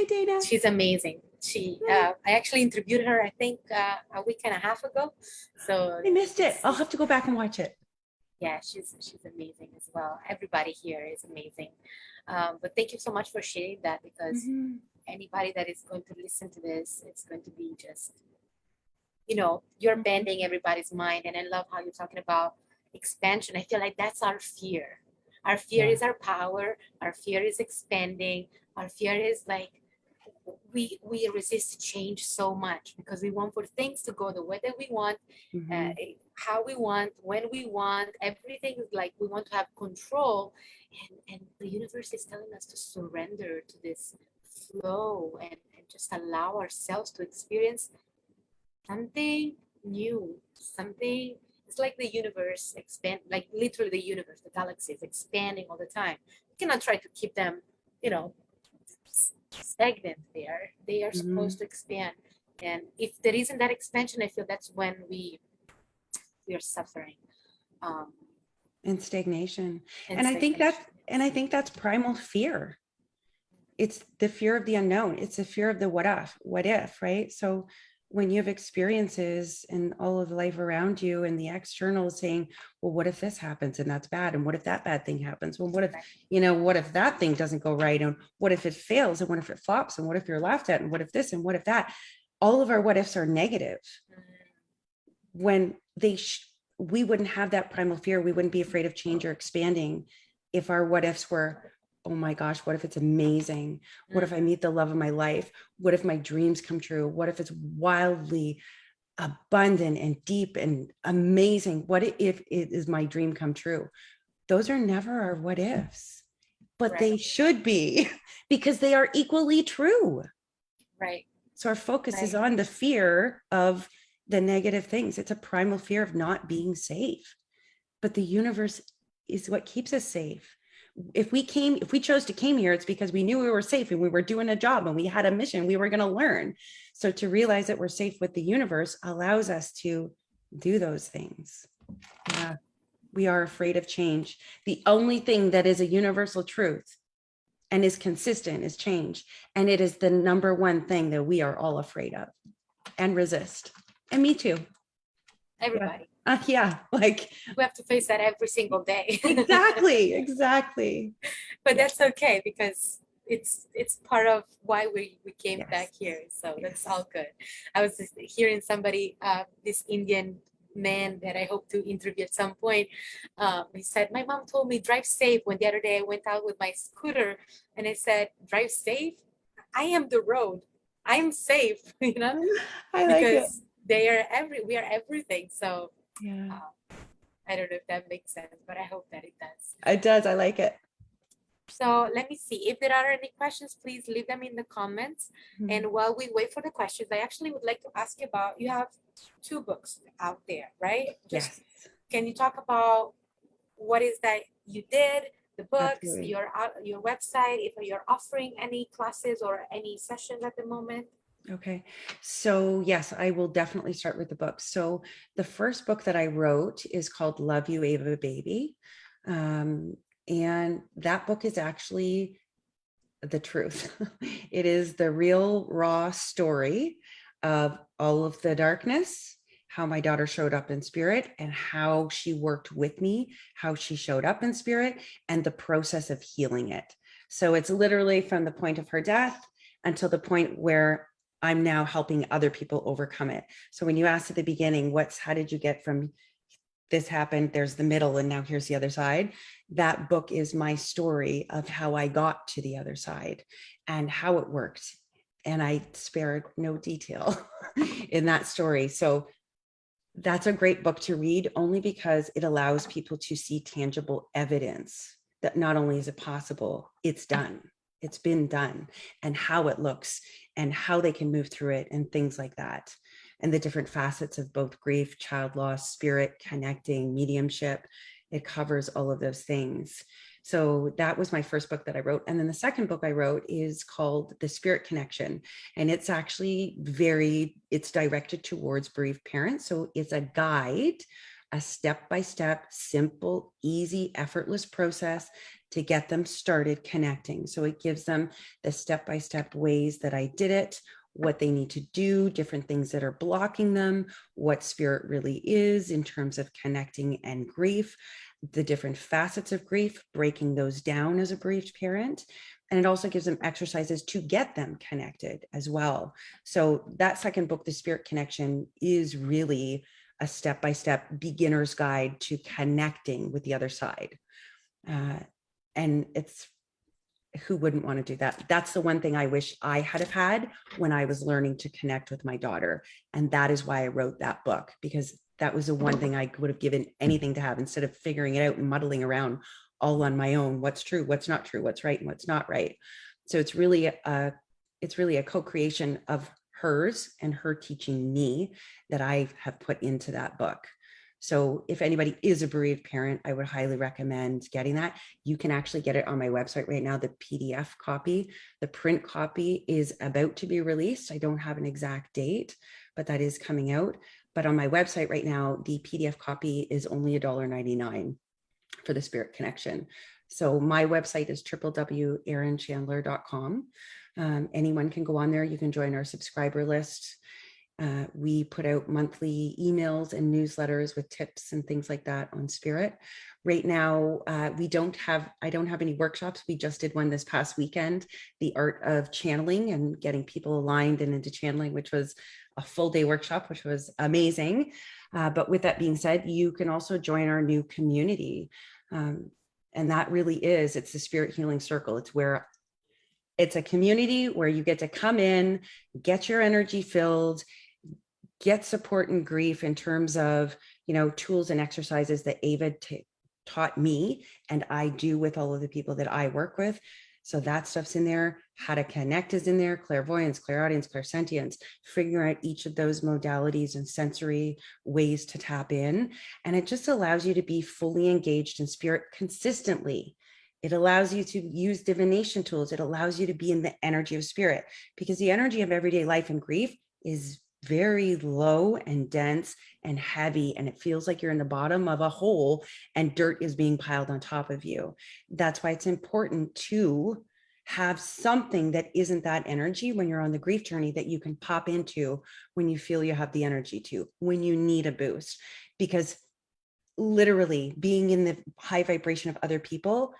Dana. She's amazing. I actually interviewed her, I think a week and a half ago. So I missed it. I'll have to go back and watch it. Yeah, she's amazing as well. Everybody here is amazing. But thank you so much for sharing that, because anybody that is going to listen to this, it's going to be just, you're bending everybody's mind. And I love how you're talking about expansion. I feel like that's our fear. Our fear is our power. Our fear is expanding. Our fear is like, we resist change so much because we want for things to go the way that we want, how we want, when we want. Everything is like we want to have control, and the universe is telling us to surrender to this flow and just allow ourselves to experience something new, something. It's like the universe expand, like literally the universe, the galaxy is expanding all the time. You cannot try to keep them, stagnant there. They are supposed to expand. And if there isn't that expansion, I feel that's when we are suffering. And stagnation. And I think that's primal fear. It's the fear of the unknown. It's the fear of the what if, right? So when you have experiences and all of life around you and the external is saying, well, what if this happens and that's bad? And what if that bad thing happens? Well, what if, what if that thing doesn't go right? And what if it fails? And what if it flops? And what if you're laughed at? And what if this? And what if that? All of our what ifs are negative. When we wouldn't have that primal fear. We wouldn't be afraid of change or expanding if our what ifs were, oh my gosh, what if it's amazing? What if I meet the love of my life? What if my dreams come true? What if it's wildly abundant and deep and amazing? What if it is my dream come true? Those are never our what ifs, but they should be, because they are equally true. Right. So our focus is on the fear of the negative things. It's a primal fear of not being safe, but the universe is what keeps us safe. If we chose to came here, it's because we knew we were safe and we were doing a job and we had a mission, we were going to learn. So to realize that we're safe with the universe allows us to do those things. Yeah. We are afraid of change. The only thing that is a universal truth and is consistent is change. And it is the number one thing that we are all afraid of and resist. And me too. Everybody. Like we have to face that every single day. Exactly. but Yeah. that's okay because it's part of why we came back Yes. here. So that's Yes. all good. I was just hearing somebody, this Indian man that I hope to interview at some point. He said, my mom told me drive safe when the other day I went out with my scooter and I said, drive safe? I am the road. I'm safe, I like it. because we are everything. So Yeah. uh, I don't know if that makes sense, but I hope that it does. It does. I like it. So let me see. If there are any questions, please leave them in the comments. Mhm. And while we wait for the questions, I actually would like to ask you about, you have two books out there, right? Just Yes, can you talk about what is that you did, the books, absolutely. your website, if you're offering any classes or any sessions at the moment? Okay. So, yes, I will definitely start with the book. So, the first book that I wrote is called Love You, Ava Baby. Um, and that book is actually the truth. It is the real, raw story of all of the darkness, how my daughter showed up in spirit, and how she worked with me, how she showed up in spirit, and the process of healing it. So, it's literally from the point of her death until the point where I'm now helping other people overcome it. So when you asked at the beginning, how did you get from this happened, there's the middle, and now here's the other side. That book is my story of how I got to the other side and how it worked. And I spared no detail in that story. So that's a great book to read only because it allows people to see tangible evidence that not only is it possible, it's done. It's been done, and how it looks and how they can move through it and things like that. And the different facets of both grief, child loss, spirit, connecting, mediumship. It covers all of those things. So that was my first book that I wrote. And then the second book I wrote is called The Spirit Connection. And it's actually it's directed towards bereaved parents. So it's a guide, a step-by-step, simple, easy, effortless process to get them started connecting. So it gives them the step-by-step ways that I did it, what they need to do, different things that are blocking them, what spirit really is in terms of connecting and grief, the different facets of grief, breaking those down as a bereaved parent. And it also gives them exercises to get them connected as well. So that second book, The Spirit Connection, is really a step-by-step beginner's guide to connecting with the other side. And it's, who wouldn't want to do that? That's the one thing I wish I had had when I was learning to connect with my daughter. And that is why I wrote that book, because that was the one thing I would have given anything to have, instead of figuring it out and muddling around all on my own. What's true, what's not true, what's right and what's not right. So it's really a co-creation of hers and her teaching me that I have put into that book. So if anybody is a bereaved parent, I would highly recommend getting that. You can actually get it on my website right now, the PDF copy. The print copy is about to be released. I don't have an exact date, but that is coming out. But on my website right now, the PDF copy is only $1.99 for the Spirit Connection. So my website is www.erinchandler.com. Anyone can go on there. You can join our subscriber list. We put out monthly emails and newsletters with tips and things like that on spirit. Right now, I don't have any workshops. We just did one this past weekend, the art of channeling and getting people aligned and into channeling, which was a full day workshop, which was amazing. But with that being said, you can also join our new community. And that really it's the Spirit Healing Circle. It's a community where you get to come in, get your energy filled, get support in grief in terms of, tools and exercises that Ava taught me and I do with all of the people that I work with. So that stuff's in there. How to connect is in there. Clairvoyance, clairaudience, clairsentience, figuring out each of those modalities and sensory ways to tap in. And it just allows you to be fully engaged in spirit consistently. It allows you to use divination tools. It allows you to be in the energy of spirit, because the energy of everyday life and grief is very low and dense and heavy, and it feels like you're in the bottom of a hole and dirt is being piled on top of you. That's why it's important to have something that isn't that energy when you're on the grief journey, that you can pop into when you feel you have the energy to, when you need a boost. Because literally being in the high vibration of other people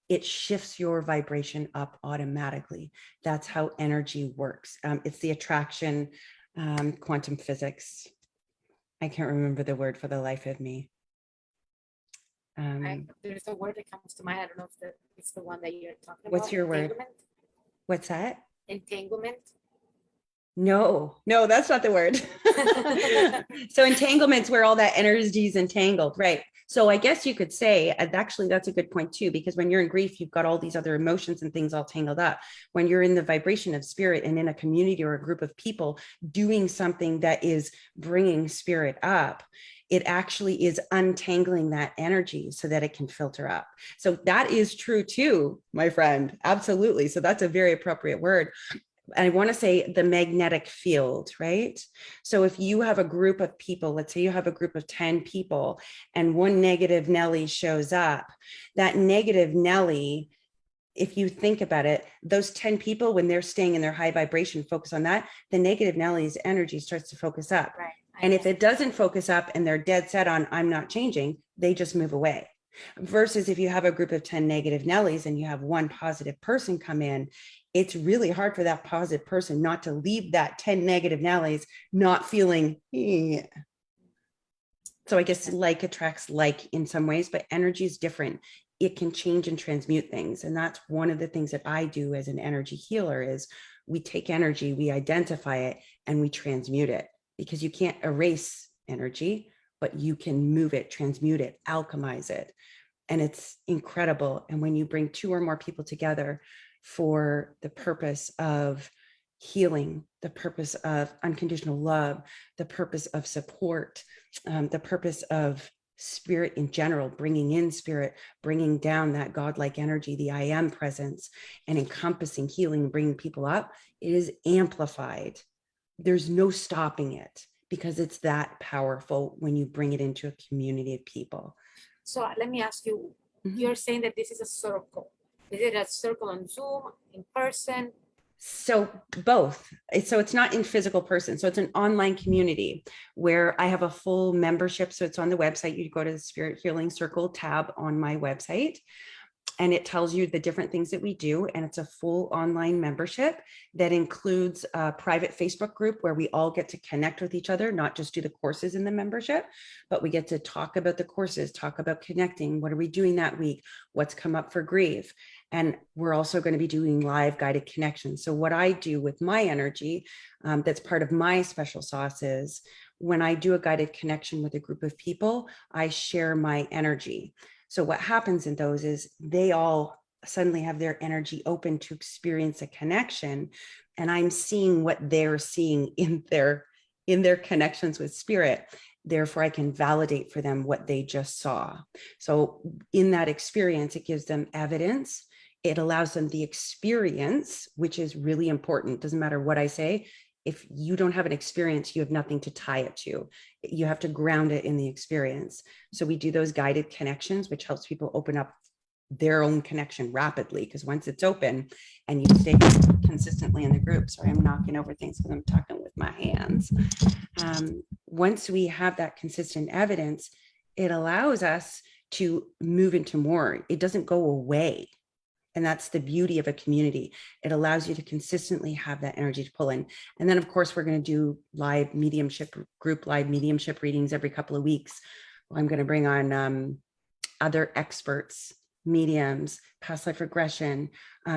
it shifts your vibration up automatically. That's how energy works. It's the attraction, quantum physics. I can't remember the word for the life of me. There's a word that comes to mind. I don't know if it's the one that you're talking about. What's your word? What's that? Entanglement. No, that's not the word. So entanglement's where all that energy is entangled, right? So I guess you could say, and actually that's a good point too, because when you're in grief, you've got all these other emotions and things all tangled up. When you're in the vibration of spirit and in a community or a group of people doing something that is bringing spirit up, it actually is untangling that energy so that it can filter up. So that is true too, my friend. Absolutely. So that's a very appropriate word. I want to say the magnetic field, right? So if you have a group of people, let's say you have a group of 10 people and one negative Nelly shows up, that negative Nelly, if you think about it, those 10 people, when they're staying in their high vibration, focus on that, the negative Nelly's energy starts to focus up. Right. And if it doesn't focus up and they're dead set on, I'm not changing, they just move away. Versus if you have a group of 10 negative Nellies and you have one positive person come in, it's really hard for that positive person not to leave that 10 negative Nellies not feeling. So I guess like attracts like in some ways, but energy is different. It can change and transmute things. And that's one of the things that I do as an energy healer is we take energy, we identify it, and we transmute it, because you can't erase energy, but you can move it, transmute it, alchemize it. And it's incredible. And when you bring two or more people together for the purpose of healing, the purpose of unconditional love, the purpose of support, the purpose of spirit in general, bringing in spirit, bringing down that godlike energy, the I am presence, and encompassing healing, bringing people up, it is amplified. There's no stopping it because it's that powerful when you bring it into a community of people. So let me ask you, you're saying that this is a circle. Is it a circle on Zoom, in person? So both. So it's not in physical person. So it's an online community where I have a full membership. So it's on the website. You go to the Spirit Healing Circle tab on my website, and it tells you the different things that we do. And it's a full online membership that includes a private Facebook group where we all get to connect with each other, not just do the courses in the membership, but we get to talk about the courses, talk about connecting. What are we doing that week? What's come up for grieve? And we're also going to be doing live guided connections. So what I do with my energy, that's part of my special sauce, is when I do a guided connection with a group of people, I share my energy. So what happens in those is they all suddenly have their energy open to experience a connection. And I'm seeing what they're seeing in their connections with spirit. Therefore, I can validate for them what they just saw. So in that experience, it gives them evidence. It allows them the experience, which is really important. Doesn't matter what I say. If you don't have an experience, you have nothing to tie it to. You have to ground it in the experience. So we do those guided connections, which helps people open up their own connection rapidly. Because once it's open and you stay consistently in the group, sorry, I'm knocking over things because I'm talking with my hands. Once we have that consistent evidence, it allows us to move into more. It doesn't go away. And that's the beauty of a community. It allows you to consistently have that energy to pull in. And then, of course, we're going to do live mediumship readings every couple of weeks. I'm going to bring on other experts, mediums, past life regression,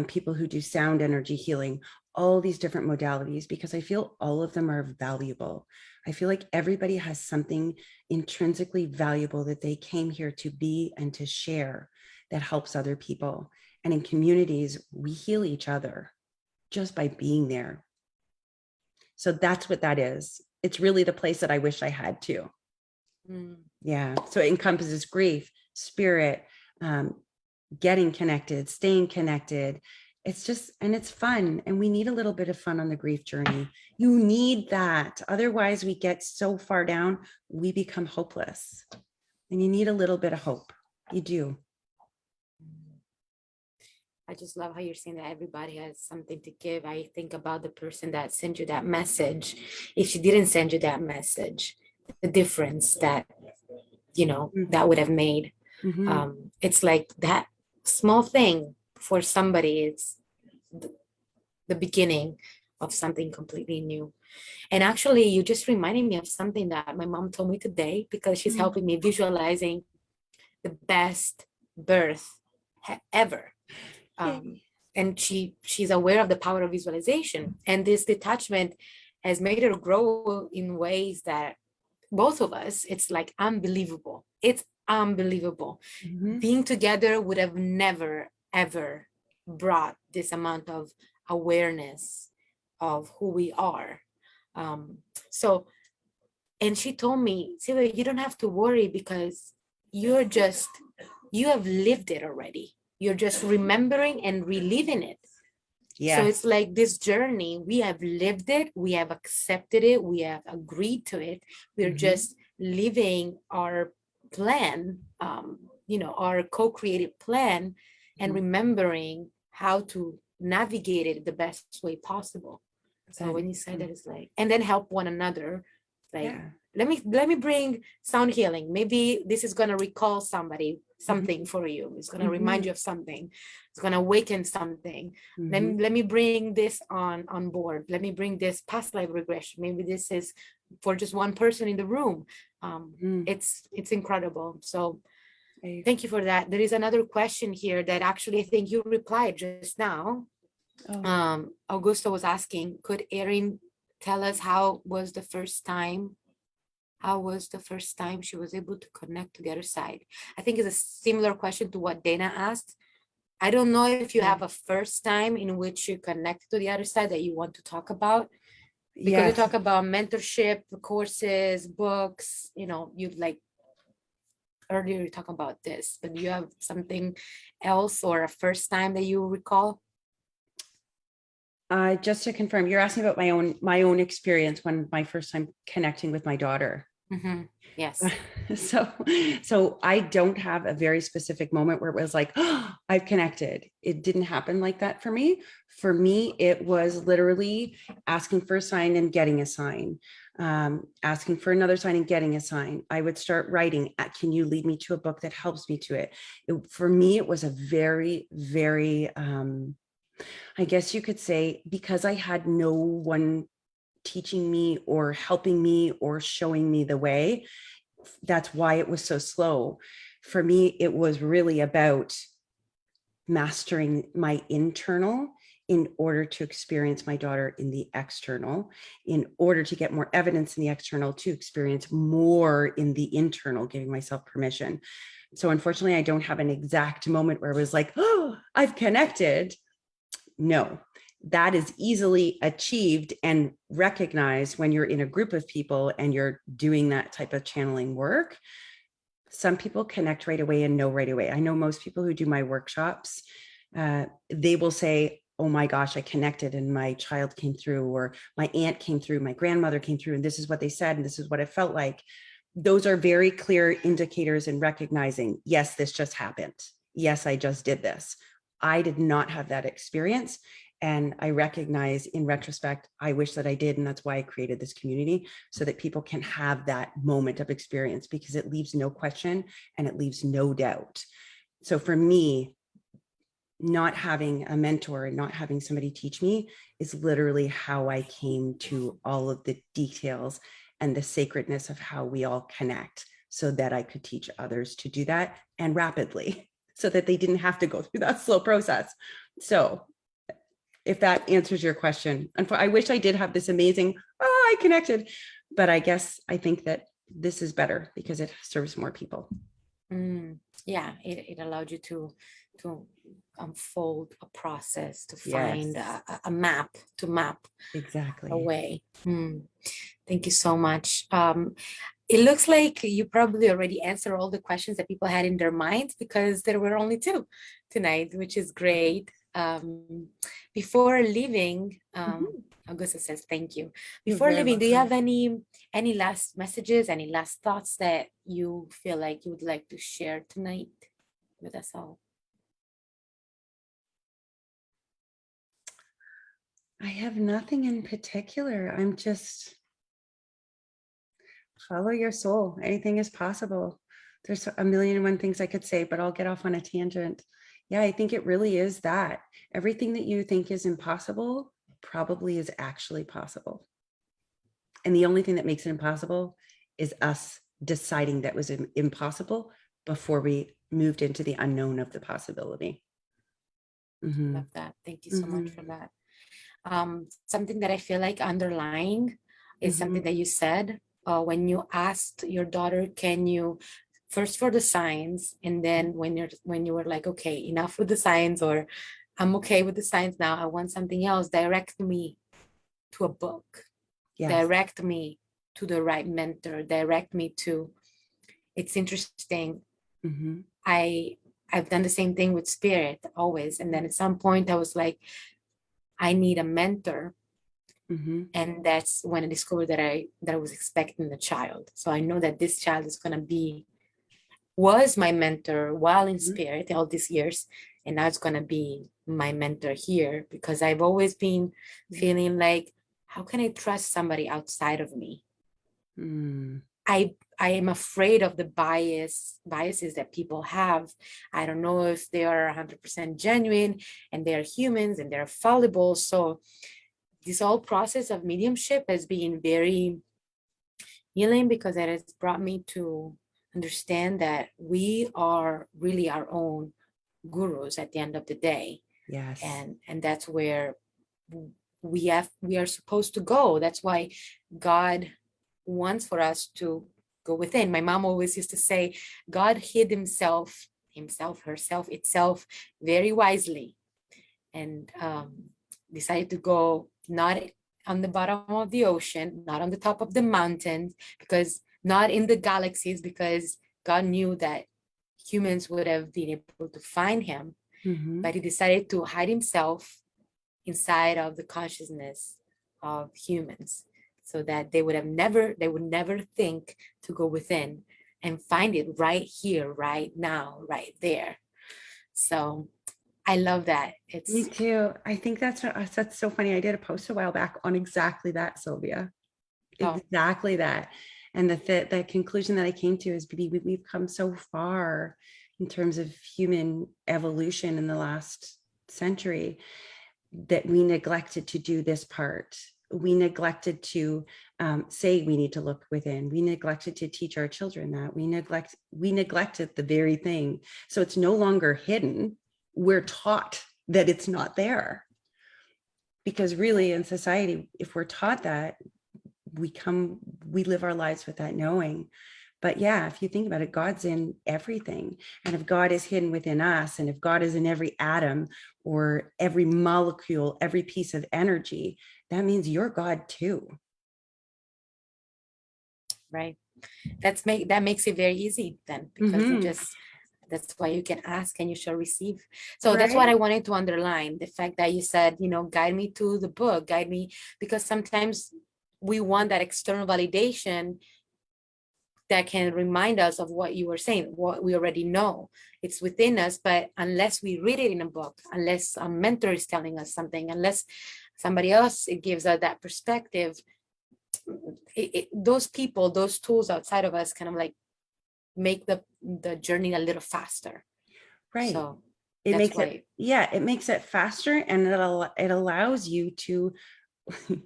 people who do sound energy healing, all these different modalities, because I feel all of them are valuable. I feel like everybody has something intrinsically valuable that they came here to be and to share that helps other people. And in communities, we heal each other just by being there. So that's what that is. It's really the place that I wish I had too. Yeah. So it encompasses grief, spirit, getting connected, staying connected. It's just, and it's fun. And we need a little bit of fun on the grief journey. You need that. Otherwise, we get so far down, we become hopeless. And you need a little bit of hope. You do. I just love how you're saying that everybody has something to give. I think about the person that sent you that message. If she didn't send you that message, the difference that, that would have made. It's like that small thing for somebody, it's the, the beginning of something completely new. And actually, you just reminded me of something that my mom told me today, because she's Mm. helping me visualizing the best birth ever. Yay. And she's aware of the power of visualization, and this detachment has made her grow in ways that both of us, it's like unbelievable. It's unbelievable. Mhm. Being together would have never ever brought this amount of awareness of who we are. um so, and she told me, Sylvia, you don't have to worry, because you're just, you have lived it already. You're just remembering and reliving it. So Yes. it's like this journey, we have lived it, we have accepted it, we have agreed to it. We're Mhm. just living our plan, our co-created plan, and Mhm. remembering how to navigate it the best way possible. So That, when you said that, it's like, and then help one another, like, yeah. let me bring sound healing. Maybe this is gonna recall something Mhm. for you. It's gonna remind Mhm. you of something. It's gonna awaken something. let Mhm. me, let me bring this on board. Let me bring this past life regression. Maybe this is for just one person in the room. Mhm. It's incredible. So I- thank you for that. There is another question here that actually I think you replied just now. Oh, Augusto was asking, could Erin tell us how was the first time she was able to connect to the other side? I think it's a similar question to what Dana asked. I don't know if you yeah. have a first time in which you connect to the other side that you want to talk about, because we Yes. talk about mentorship, courses, books, you like earlier you talk about this, but you have something else or a first time that you recall? Just to confirm, you're asking about my own experience when my first time connecting with my daughter. Mm-hmm. Yes. so so I don't have a very specific moment where it was like, oh, I've connected. It didn't happen like that for me. For me, it was literally asking for a sign and getting a sign, asking for another sign and getting a sign. I would start writing, can you lead me to a book that helps me to it? For me, it was a very, very I guess you could say, because I had no one teaching me or helping me or showing me the way, that's why it was so slow. For me, it was really about mastering my internal in order to experience my daughter in the external, in order to get more evidence in the external, to experience more in the internal, giving myself permission. So unfortunately, I don't have an exact moment where it was like, oh, I've connected. No, that is easily achieved and recognized when you're in a group of people and you're doing that type of channeling work. Some people connect right away and know right away. I know most people who do my workshops, they will say, oh my gosh, I connected and my child came through, or my aunt came through, my grandmother came through, and this is what they said, and this is what it felt like. Those are very clear indicators in recognizing, yes, this just happened. Yes, I just did this. I did not have that experience. And I recognize in retrospect, I wish that I did. And that's why I created this community, so that people can have that moment of experience, because it leaves no question and it leaves no doubt. So for me, not having a mentor and not having somebody teach me is literally how I came to all of the details and the sacredness of how we all connect, so that I could teach others to do that, and rapidly, so that they didn't have to go through that slow process. So if that answers your question, and I wish I did have this amazing, oh, I connected, but I think that this is better because it serves more people. Yeah, it allowed you to unfold a process, to Yes, find a map, to map a exactly. way. Thank you so much. It looks like you probably already answered all the questions that people had in their minds, because there were only two tonight, which is great. Before leaving, Mhm. Augusta says thank you. You're Before very leaving, do you have welcome. any last messages, any last thoughts that you feel like you would like to share tonight with us all? I have nothing in particular. I'm just follow your soul. Anything is possible. There's a million and one things I could say, but I'll get off on a tangent. Yeah, I think it really is that. Everything that you think is impossible probably is actually possible. And the only thing that makes it impossible is us deciding that was impossible before we moved into the unknown of the possibility. Mm-hmm. Love that. Thank you so much for Mm-hmm. that. Something that I feel like underlying is Mm-hmm. something that you said when you asked your daughter, can you first for the signs, and then when you were like, okay, enough with the signs, or I'm okay with the signs now, I want something else, direct me to a book, Yes. direct me to the right mentor, direct me to, it's interesting. Mm-hmm. I've done the same thing with spirit always, and then at some point I was like, I need a mentor. Mm-hmm. And that's when I discovered that I was expecting a child. So I know that this child is gonna be, was my mentor while in Mm-hmm. spirit all these years, and now it's gonna be my mentor here, because I've always been feeling like, how can I trust somebody outside of me? Mm-hmm. I am afraid of the biases that people have. I don't know if they are 100% genuine, and they are humans and they're fallible. So this whole process of mediumship has been very healing, because it has brought me to understand that we are really our own gurus at the end of the day. Yes. And that's where we are supposed to go. That's why God wants for us to go within. My mom always used to say, God hid himself, herself, itself very wisely, and decided to go not on the bottom of the ocean, not on the top of the mountains, because not in the galaxies, because God knew that humans would have been able to find him, Mm-hmm. but he decided to hide himself inside of the consciousness of humans, so that they would never think to go within and find it right here, right now, right there. So I love that. Me It's too. I think that's so funny. I did a post a while back on exactly that, Sylvia. oh, Exactly that. And the conclusion that I came to is we've come so far in terms of human evolution in the last century that we neglected to do this part. We neglected to say we need to look within. We neglected to teach our children that. We neglected the very thing. So it's no longer hidden. We're taught that it's not there. Because really in society, if we're taught that, we live our lives with that knowing. But yeah, if you think about it, God's in everything. And if God is hidden within us, and if God is in every atom or every molecule, every piece of energy, that means you're God too. right. That makes it very easy then, because you Mm-hmm. just, that's why you can ask and you shall receive. So that's what Right. I wanted to underline, the fact that you said, guide me to the book, guide me, because sometimes we want that external validation that can remind us of what you were saying, what we already know. It's within us, but unless we read it in a book, unless a mentor is telling us something, unless somebody else it gives us that perspective, those people, those tools outside of us kind of like make the journey a little faster. Right. So It that's makes it, why. yeah, it makes it faster, and it allows you to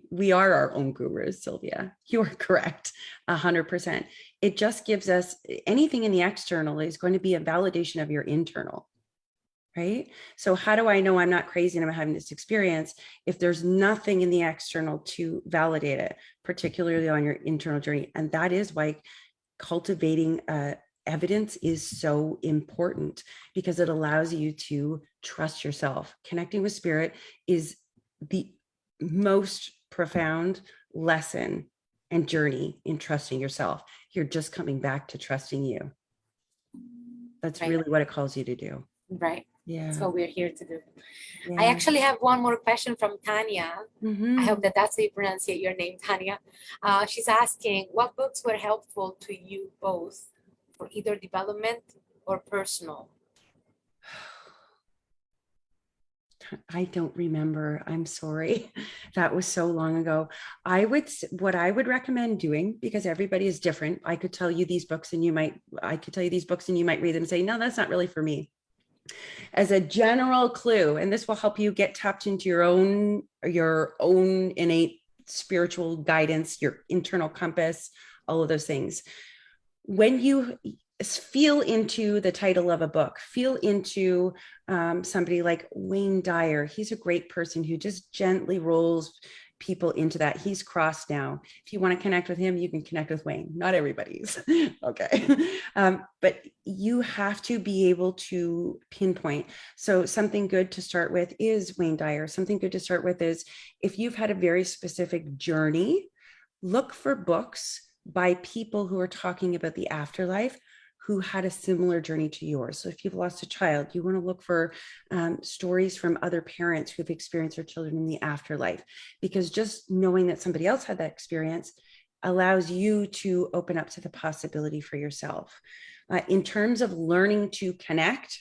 we are our own gurus, Sylvia. You are correct, 100%. It just gives us anything in the external is going to be a validation of your internal, right? So how do I know I'm not crazy and I'm having this experience if there's nothing in the external to validate it, particularly on your internal journey? And that is why cultivating evidence is so important, because it allows you to trust yourself. Connecting with spirit is the most profound lesson and journey in trusting yourself. You're just coming back to trusting you. That's Right, really what it calls you to do. right. That's Yeah. what we're here to do. I Yeah. actually have one more question from Tanya. I Mm-hmm. hope that that's how you pronounce your name, Tanya. She's asking, what books were helpful to you both for either development or personal? I don't remember. I'm sorry. That was so long ago. What I would recommend doing, because everybody is different. I could tell you these books and you might read them and say, no, that's not really for me. As a general clue, and this will help you get tapped into your own innate spiritual guidance, your internal compass, all of those things. When you feel into the title of a book, feel into somebody like Wayne Dyer. He's a great person who just gently rolls people into that. He's crossed now. If you want to connect with him, you can connect with Wayne. Not everybody's. Okay. But you have to be able to pinpoint. So something good to start with is Wayne Dyer. Something good to start with is if you've had a very specific journey, look for books by people who are talking about the afterlife who had a similar journey to yours. So if you've lost a child, you want to look for stories from other parents who've experienced their children in the afterlife, because just knowing that somebody else had that experience allows you to open up to the possibility for yourself. In terms of learning to connect,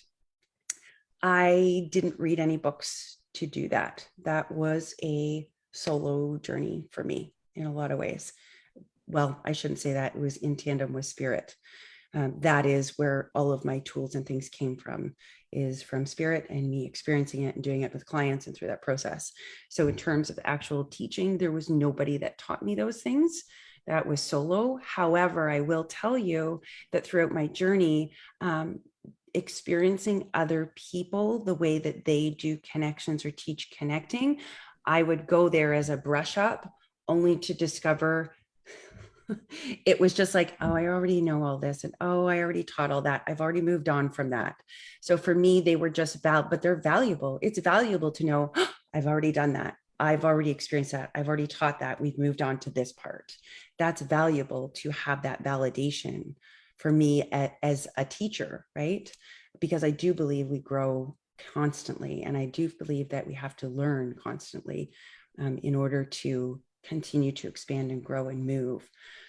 I didn't read any books to do that. That was a solo journey for me in a lot of ways. Well, I shouldn't say that. It was in tandem with spirit. That is where all of my tools and things came from, is from spirit and me experiencing it and doing it with clients and through that process. So in terms of actual teaching, there was nobody that taught me those things. That was solo. However, I will tell you that throughout my journey, experiencing other people, the way that they do connections or teach connecting, I would go there as a brush up only to discover it was just like, oh, I already know all this. And oh, I already taught all that. I've already moved on from that. So for me, they were just but they're valuable. It's valuable to know, oh, I've already done that. I've already experienced that. I've already taught that. We've moved on to this part. That's valuable to have that validation for me as a teacher, right? Because I do believe we grow constantly. And I do believe that we have to learn constantly in order to continue to expand and grow and move.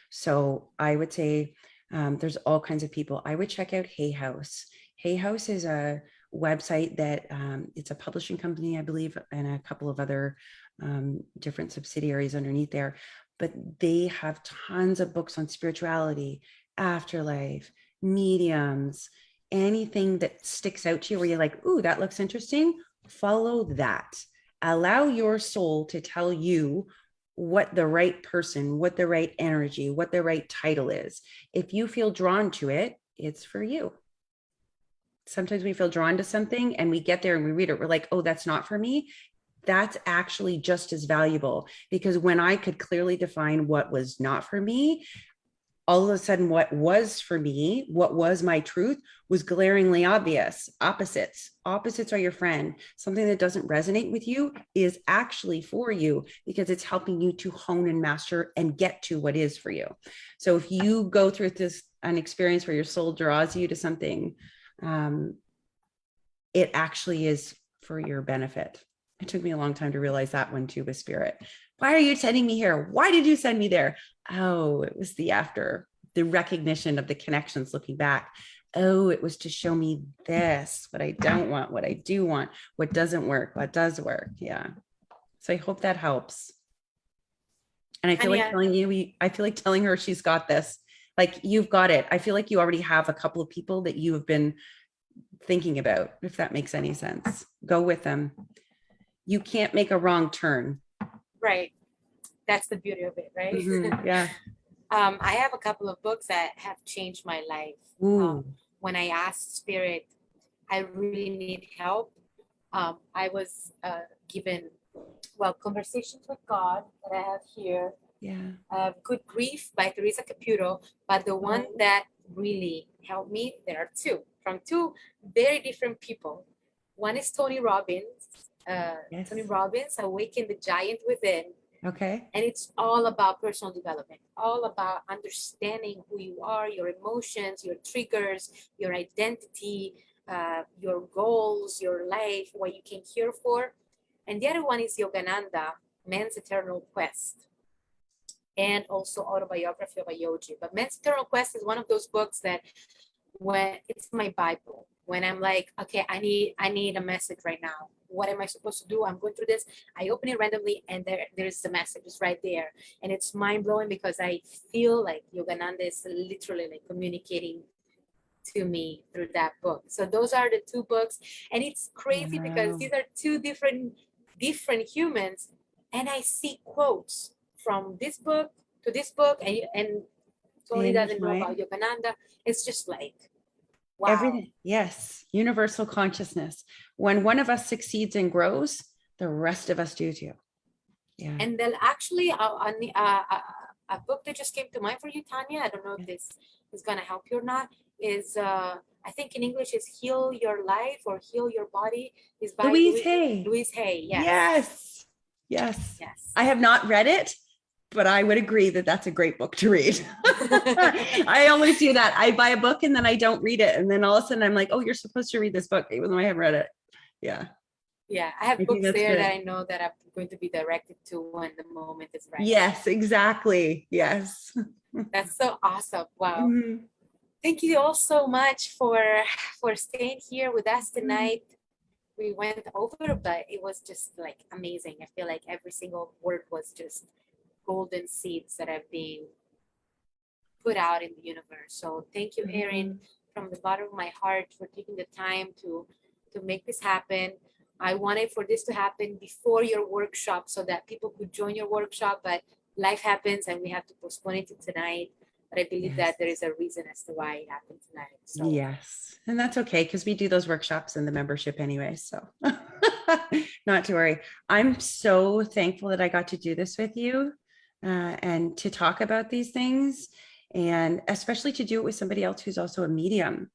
So I would say there's all kinds of people. I would check out Hay House. Hay House is a website that it's a publishing company, I believe, and a couple of other different subsidiaries underneath there. But they have tons of books on spirituality, afterlife, mediums, anything that sticks out to you where you're like, ooh, that looks interesting. Follow that. Allow your soul to tell you what the right person, what the right energy, what the right title is. If you feel drawn to it, it's for you. Sometimes we feel drawn to something and we get there and we read it. We're like, oh, that's not for me. That's actually just as valuable, because when I could clearly define what was not for me, all of a sudden what was for me, what was my truth, was glaringly obvious. Opposites are your friend. Something that doesn't resonate with you is actually for you, because it's helping you to hone and master and get to what is for you. So if you go through an experience where your soul draws you to something, it actually is for your benefit. It took me a long time to realize that one too with spirit. Why are you sending me here? Why did you send me there? Oh, it was the recognition of the connections looking back. Oh, it was to show me this, what I don't want, what I do want, what doesn't work, what does work. Yeah. So I hope that helps. And I feel like telling her she's got this. Like, you've got it. I feel like you already have a couple of people that you have been thinking about, if that makes any sense. Go with them. You can't make a wrong turn. Right. That's the beauty of it, right? Mm-hmm. Yeah. I have a couple of books that have changed my life. When I asked Spirit, I really need help, I was given, Conversations with God that I have here. Yeah. Good Grief by Teresa Caputo. But the one that really helped me, there are from two very different people. One is Tony Robbins. Yes. Tony Robbins, Awaken the Giant Within. Okay. And it's all about personal development, all about understanding who you are, your emotions, your triggers, your identity, your goals, your life, what you came here for. And the other one is Yogananda, Man's Eternal Quest, and also Autobiography of a Yogi. But Man's Eternal Quest is one of those books that, when it's my Bible, when I'm like, okay, I need a message right now. What am I supposed to do? I'm going through this. I open it randomly, and there's the message. It's right there. And it's mind blowing, because I feel like Yogananda is literally like communicating to me through that book. So those are the two books, and it's crazy because Wow. these are two different humans, and I see quotes from this book to this book, and They Tony doesn't know about intertwine. Yogananda. It's just like, wow. Everything. Yes. Universal consciousness. When one of us succeeds and grows, the rest of us do too. Yeah. And then actually, a book that just came to mind for you, Tanya, I don't know if this is going to help you or not, is I think in English is Heal Your Life or Heal Your Body, is by Louise Hay. Louise Hay. Yes. Yes. Yes. Yes. I have not read it, but I would agree that that's a great book to read. I always do that. I buy a book and then I don't read it. And then all of a sudden I'm like, oh, you're supposed to read this book, even though I haven't read it. Yeah. Yeah. I have I think books that's there good. that I know that I'm going to be directed to when the moment is right. Yes, exactly. Yes. That's so awesome. Wow. Mhm. Thank you all so much for staying here with us tonight. We went over, but it was just like amazing. I feel like every single word was just golden seeds that have been put out in the universe. So thank you, Erin, from the bottom of my heart for taking the time to make this happen. I wanted for this to happen before your workshop so that people could join your workshop, but life happens and we have to postpone it to tonight. But I believe that there is a reason as to why it happened tonight. So Yes. And that's okay because we do those workshops in the membership anyway. So not to worry. I'm so thankful that I got to do this with you and to talk about these things, and especially to do it with somebody else who's also a medium.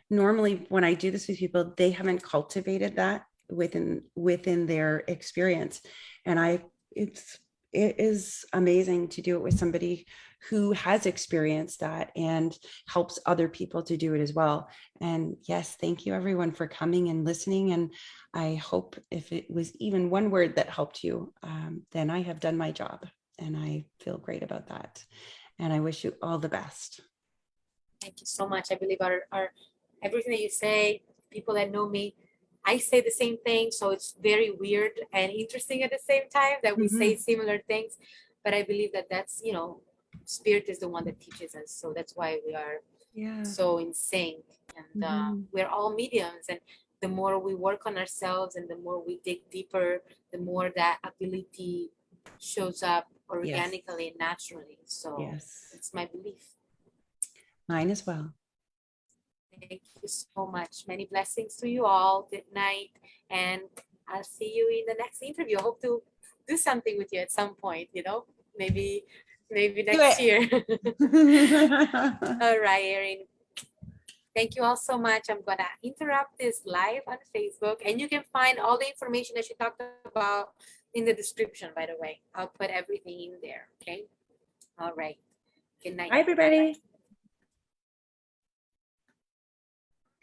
Normally, when I do this with people, they haven't cultivated that within their experience. And it is amazing to do it with somebody who has experienced that and helps other people to do it as well. And yes, thank you everyone for coming and listening. And I hope if it was even one word that helped you, then I have done my job, and I feel great about that. And I wish you all the best. thank you so much. I believe our everything that you say, people that know me, I say the same thing. So it's very weird and interesting at the same time that we say similar things. But I believe that that's, spirit is the one that teaches us. So that's why we are so in sync. And we're all mediums. And the more we work on ourselves and the more we dig deeper, the more that ability shows up organically and naturally. So it's my belief. Mine as well. Thank you so much. Many blessings to you all. Good night. And I'll see you in the next interview. I hope to do something with you at some point, maybe next year. All right, Erin. Thank you all so much. I'm going to interrupt this live on Facebook, and you can find all the information that she talked about in the description, by the way. I'll put everything in there. Okay. All right. Good night. Bye, everybody.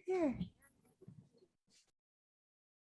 Here.